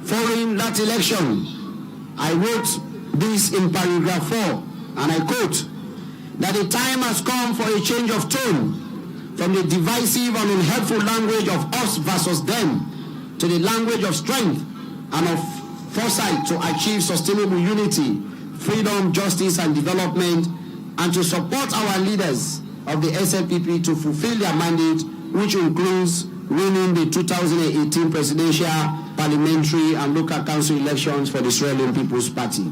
following that election, I wrote this in paragraph 4, and I quote, that the time has come for a change of tone from the divisive and unhelpful language of us versus them to the language of strength and of foresight to achieve sustainable unity, freedom, justice, and development, and to support our leaders of the SLPP to fulfill their mandate, which includes winning the 2018 presidential, parliamentary, and local council elections for the Sierra Leone People's Party.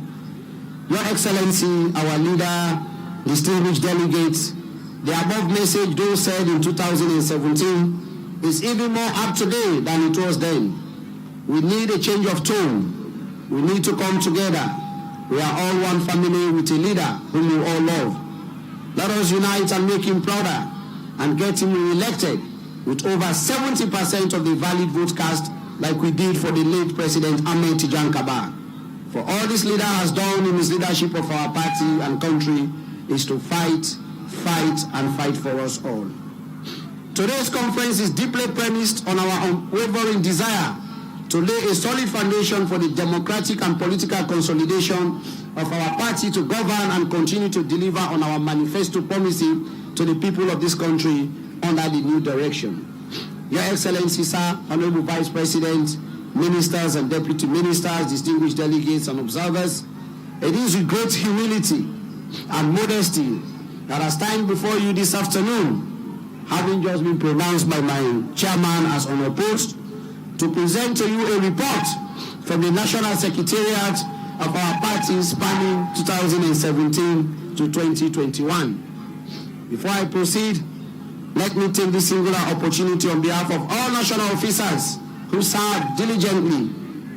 Your Excellency, our leader, distinguished delegates, the above message, though said in 2017, is even more up to date than it was then. We need a change of tone. We need to come together. We are all one family with a leader whom we all love. Let us unite and make him prouder and get him re-elected with over 70% of the valid vote cast, like we did for the late President Ahmed Tijan Kaba. For all this leader has done in his leadership of our party and country is to fight, and fight for us all. Today's conference is deeply premised on our unwavering desire to lay a solid foundation for the democratic and political consolidation of our party to govern and continue to deliver on our manifesto promises to the people of this country under the new direction. Your Excellency, Sir, Honorable Vice President, Ministers and Deputy Ministers, distinguished delegates and observers, it is with great humility and modesty that I stand before you this afternoon, having just been pronounced by my chairman as unopposed, to present to you a report from the National Secretariat of our party spanning 2017 to 2021. Before I proceed, let me take this singular opportunity on behalf of all national officers who served diligently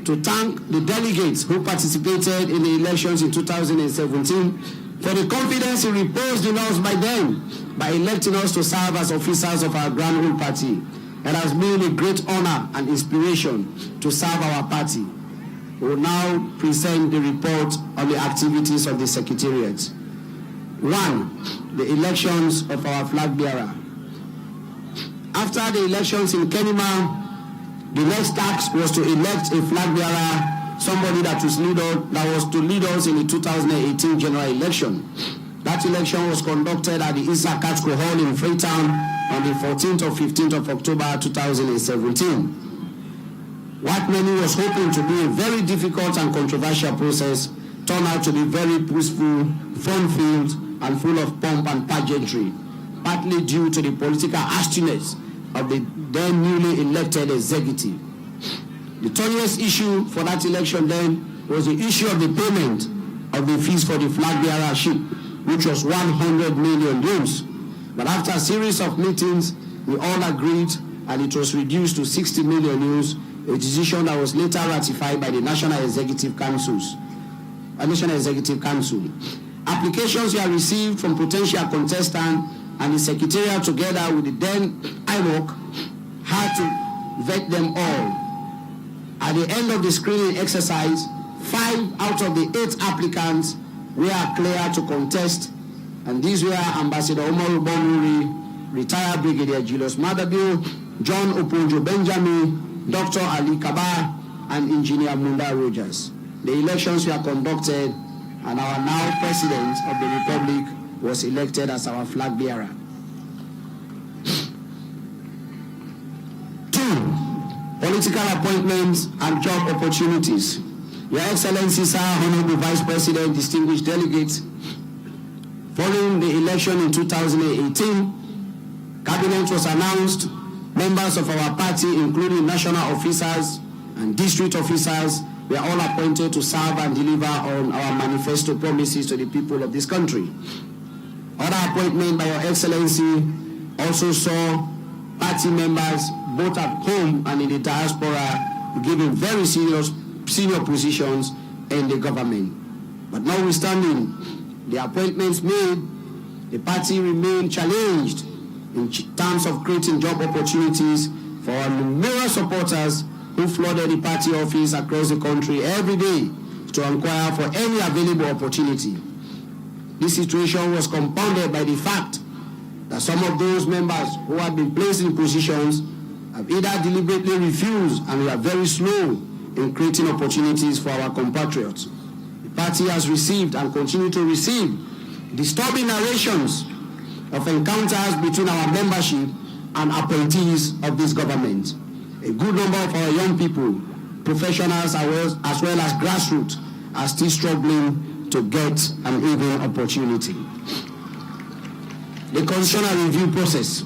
to thank the delegates who participated in the elections in 2017 for the confidence reposed in us by them by electing us to serve as officers of our Grand Old Party. It has been a great honor and inspiration to serve our party. We will now present the report on the activities of the Secretariat. 1. The elections of our flag bearer. After the elections in Kenema, the next task was to elect a flag bearer, somebody that was to lead us in the 2018 general election. That election was conducted at the Issa Katko Hall in Freetown on the 14th or 15th of October 2017. What many was hoping to be a very difficult and controversial process turned out to be very peaceful, fun-filled, and full of pomp and pageantry, partly due to the political hastiness of the then newly elected executive. The thorniest issue for that election then was the issue of the payment of the fees for the flag bearership, which was 100 million euros. But after a series of meetings, we all agreed and it was reduced to 60 million euros, a decision that was later ratified by the National Executive Council. Applications were received from potential contestants, and the Secretariat, together with the then IWOC, had to vet them all. At the end of the screening exercise, 5 out of the 8 applicants were clear to contest, and these were Ambassador Omar Ubonuri, retired Brigadier Julius Maada Bio, John Oponjo Benjamin, Dr. Ali Kaba, and Engineer Munda Rogers. The elections were conducted, and our now President of the Republic was elected as our flag bearer. 2. Political appointments and job opportunities. Your Excellency, Sir, Honorable Vice President, distinguished delegates, following the election in 2018, Cabinet was announced. Members of our party, including national officers and district officers, were all appointed to serve and deliver on our manifesto promises to the people of this country. Other appointment by Your Excellency also saw party members, both at home and in the diaspora, given very senior positions in the government. But notwithstanding the appointments made, the party remained challenged in terms of creating job opportunities for our numerous supporters who flooded the party office across the country every day to inquire for any available opportunity. This situation was compounded by the fact that some of those members who had been placed in positions have either deliberately refused and were very slow in creating opportunities for our compatriots. The party has received and continues to receive disturbing narrations of encounters between our membership and appointees of this government. A good number of our young people, professionals as well as grassroots, are still struggling to get an even opportunity. The constitutional review process.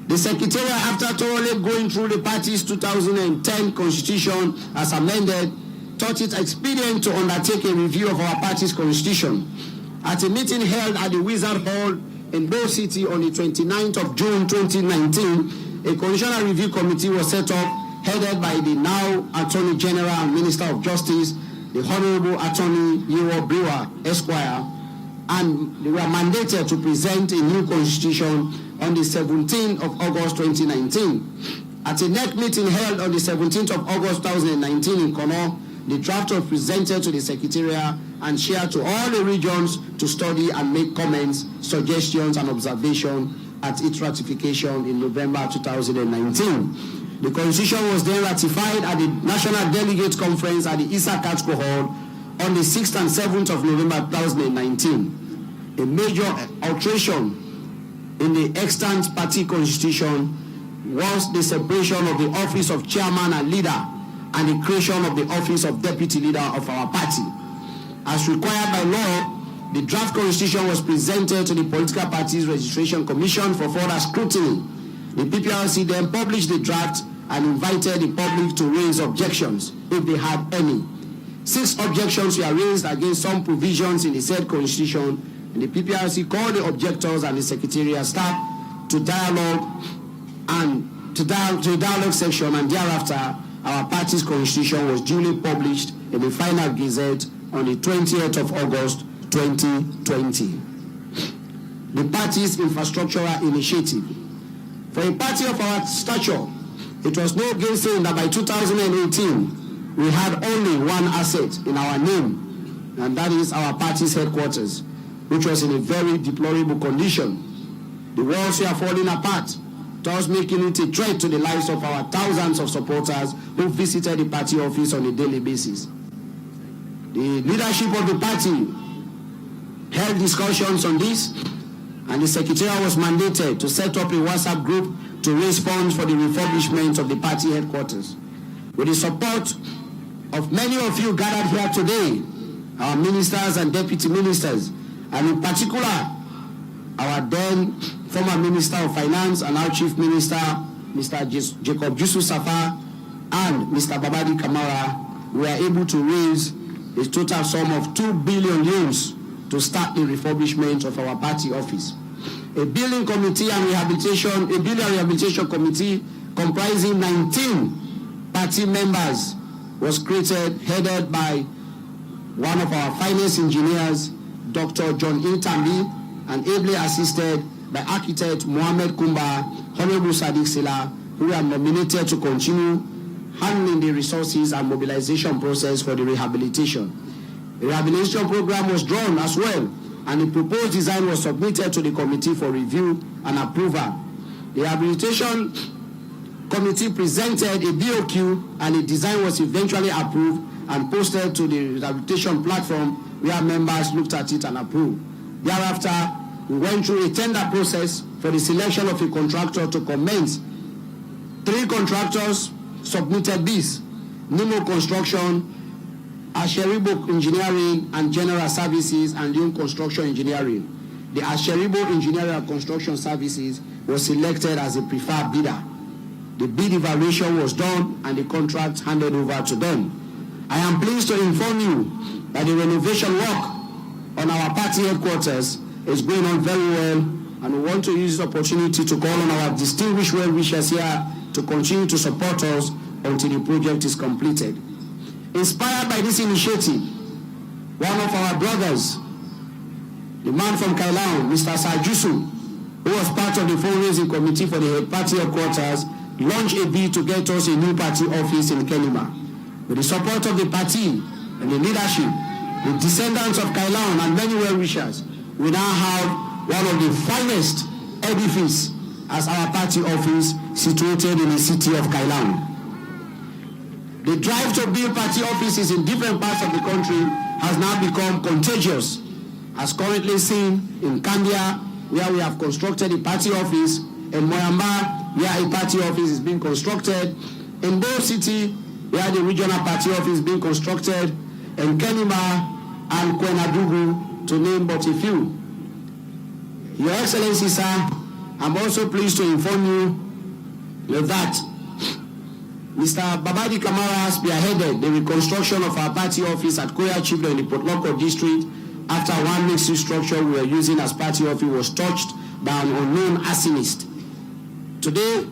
The Secretariat, after thoroughly going through the party's 2010 constitution as amended, thought it expedient to undertake a review of our party's constitution. At a meeting held at the Wizard Hall in Bo City on the 29th of June 2019, a constitutional review committee was set up, headed by the now Attorney General and Minister of Justice, the Honorable Attorney Yewo Brewer, Esquire, and they were mandated to present a new constitution on the 17th of August 2019. At a NEC meeting held on the 17th of August 2019 in Kono, the draft was presented to the Secretariat and shared to all the regions to study and make comments, suggestions, and observations at its ratification in November 2019. The Constitution was then ratified at the National Delegates Conference at the Issa Katko Hall on the 6th and 7th of November 2019. A major alteration in the extant party constitution was the separation of the office of chairman and leader and the creation of the office of deputy leader of our party. As required by law, the draft constitution was presented to the Political Parties Registration Commission for further scrutiny. The PPRC then published the draft and invited the public to raise objections if they had any. 6 objections were raised against some provisions in the said constitution, and the PPRC called the objectors and the Secretariat staff to dialogue and to the dialogue section, and thereafter our party's constitution was duly published in the final gazette on the 20th of August 2020. The party's infrastructural initiative. For a party of our stature, it was no gainsaying that by 2018 we had only one asset in our name, and that is our party's headquarters, which was in a very deplorable condition. The walls were falling apart, thus making it a threat to the lives of our thousands of supporters who visited the party office on a daily basis. The leadership of the party held discussions on this, and the Secretariat was mandated to set up a WhatsApp group to raise funds for the refurbishment of the party headquarters. With the support of many of you gathered here today, our ministers and deputy ministers, and in particular, our then former Minister of Finance and our Chief Minister, Mr. Jacob Jusu Safa, and Mr. Babadi Kamara, we were able to raise a total sum of 2 billion euros to start the refurbishment of our party office. A building rehabilitation committee comprising 19 party members was created, headed by one of our finest engineers, Dr. John Intambi, and ably assisted by architect Mohamed Kumba, Honorable Sadiq Sila, who are nominated to continue handling the resources and mobilization process for the rehabilitation. The rehabilitation program was drawn as well, and the proposed design was submitted to the committee for review and approval. The rehabilitation committee presented a BOQ, and the design was eventually approved and posted to the rehabilitation platform where members looked at it and approved. Thereafter, we went through a tender process for the selection of a contractor to commence. 3 contractors submitted this: Nemo Construction, Asheribo Engineering and General Services, and Leone Construction Engineering. The Asheribo Engineering and Construction Services was selected as a preferred bidder. The bid evaluation was done and the contract handed over to them. I am pleased to inform you that the renovation work on our party headquarters is going on very well, and we want to use this opportunity to call on our distinguished well-wishers here to continue to support us until the project is completed. Inspired by this initiative, one of our brothers, the man from Kailan, Mr. Sajusu, who was part of the fundraising committee for the party headquarters, launch a bid to get us a new party office in Kenema. With the support of the party and the leadership, the descendants of Kailan and many well-wishers, we now have one of the finest edifices as our party office situated in the city of Kailan. The drive to build party offices in different parts of the country has now become contagious, as currently seen in Kambia, where we have constructed a party office, in Moyamba, where a party office is being constructed, in Bo City, where the regional party office is being constructed, in Kenema and Kwenadugu, to name but a few. Your Excellency, sir, I'm also pleased to inform you that Mr. Babadi Kamara has spearheaded the reconstruction of our party office at Koya Chibdo in the Port Loko district after one mixed structure we were using as party office was touched by an unknown arsonist. Today,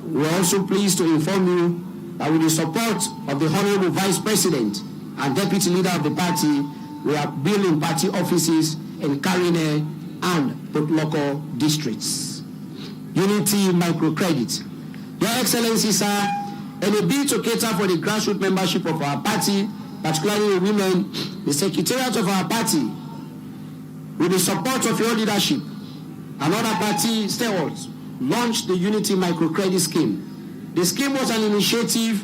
we are also pleased to inform you that with the support of the Honorable Vice President and Deputy Leader of the party, we are building party offices in Karine and Port Loko districts. Unity Microcredit. Your Excellency, sir, in a bid to cater for the grassroots membership of our party, particularly women, the Secretariat of our party, with the support of your leadership and other party stewards, launched the Unity Microcredit Scheme. The scheme was an initiative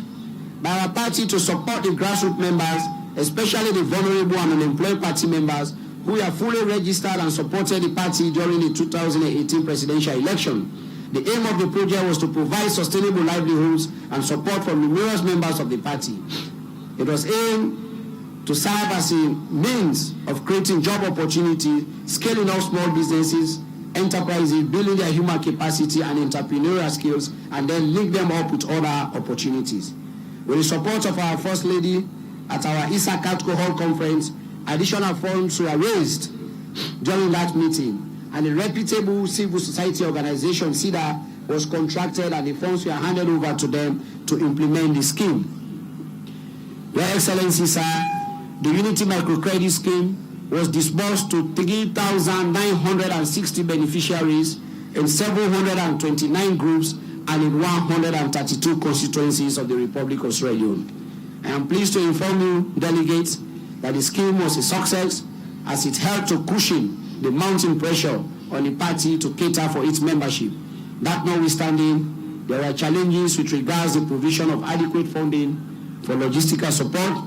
by our party to support the grassroots members, especially the vulnerable and unemployed party members who are fully registered and supported the party during the 2018 presidential election. The aim of the project was to provide sustainable livelihoods and support for numerous members of the party. It was aimed to serve as a means of creating job opportunities, scaling up small businesses, enterprises, building their human capacity and entrepreneurial skills, and then link them up with other opportunities. With the support of our First Lady at our Isa Katko Hall conference, additional funds were raised during that meeting, and a reputable civil society organization, SIDA, was contracted and the funds were handed over to them to implement the scheme. Your Excellency, sir, the Unity Microcredit Scheme was disbursed to 3,960 beneficiaries in 729 groups and in 132 constituencies of the Republic of Sierra Leone. I am pleased to inform you, delegates, that the scheme was a success as it helped to cushion the mounting pressure on the party to cater for its membership. That notwithstanding, there are challenges with regards to the provision of adequate funding for logistical support.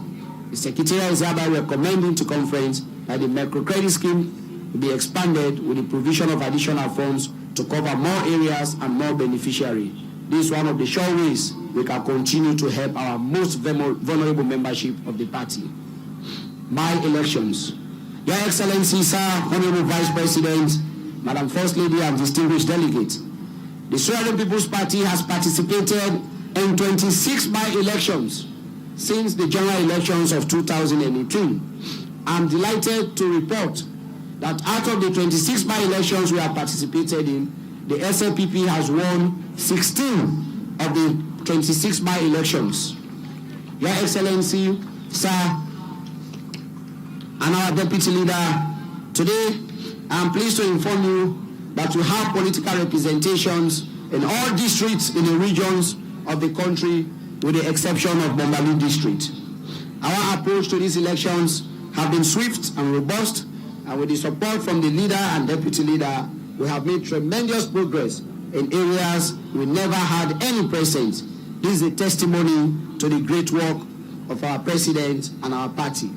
The Secretariat is hereby recommending to conference that the microcredit scheme will be expanded with the provision of additional funds to cover more areas and more beneficiaries. This is one of the sure ways we can continue to help our most vulnerable membership of the party. My elections. Your Excellency, sir, Honorable Vice President, Madam First Lady, and distinguished delegates, the Sierra Leone People's Party has participated in 26 by-elections since the general elections of 2018. I'm delighted to report that out of the 26 by-elections we have participated in, the SLPP has won 16 of the 26 by-elections. Your Excellency, sir, and our Deputy Leader, today I am pleased to inform you that we have political representations in all districts in the regions of the country with the exception of Bombalu district. Our approach to these elections have been swift and robust, and with the support from the leader and deputy leader, we have made tremendous progress in areas we never had any presence. This is a testimony to the great work of our president and our party.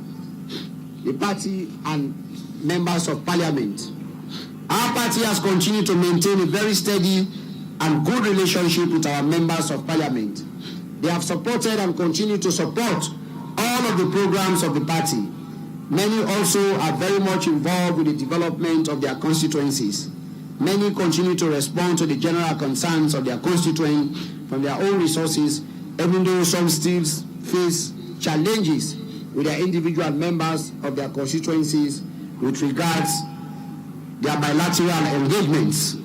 The party and members of parliament. Our party has continued to maintain a very steady and good relationship with our members of parliament. They have supported and continue to support all of the programs of the party. Many also are very much involved with the development of their constituencies. Many continue to respond to the general concerns of their constituents from their own resources, even though some still face challenges with their individual members of their constituencies with regards their bilateral engagements.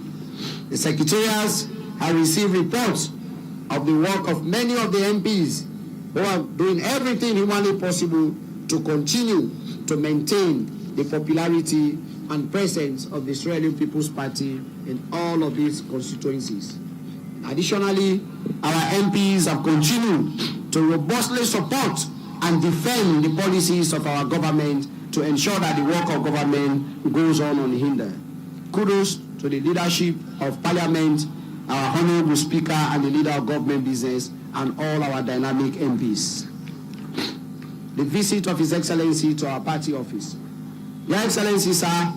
The secretariats have received reports of the work of many of the MPs who are doing everything humanly possible to continue to maintain the popularity and presence of the Sierra Leone People's Party in all of these constituencies. Additionally, our MPs have continued to robustly support and defend the policies of our government to ensure that the work of government goes on unhindered. Kudos to the leadership of Parliament, our Honorable Speaker and the leader of government business, and all our dynamic MPs. The visit of His Excellency to our party office. Your Excellency, sir,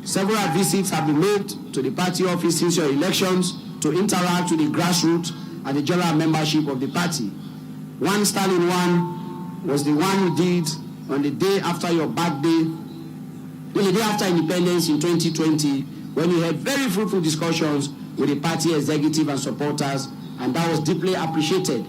several visits have been made to the party office since your elections to interact with the grassroots and the general membership of the party. One sterling one was the one you did on the day after your birthday, the day after independence in 2020, when you had very fruitful discussions with the party executive and supporters, and that was deeply appreciated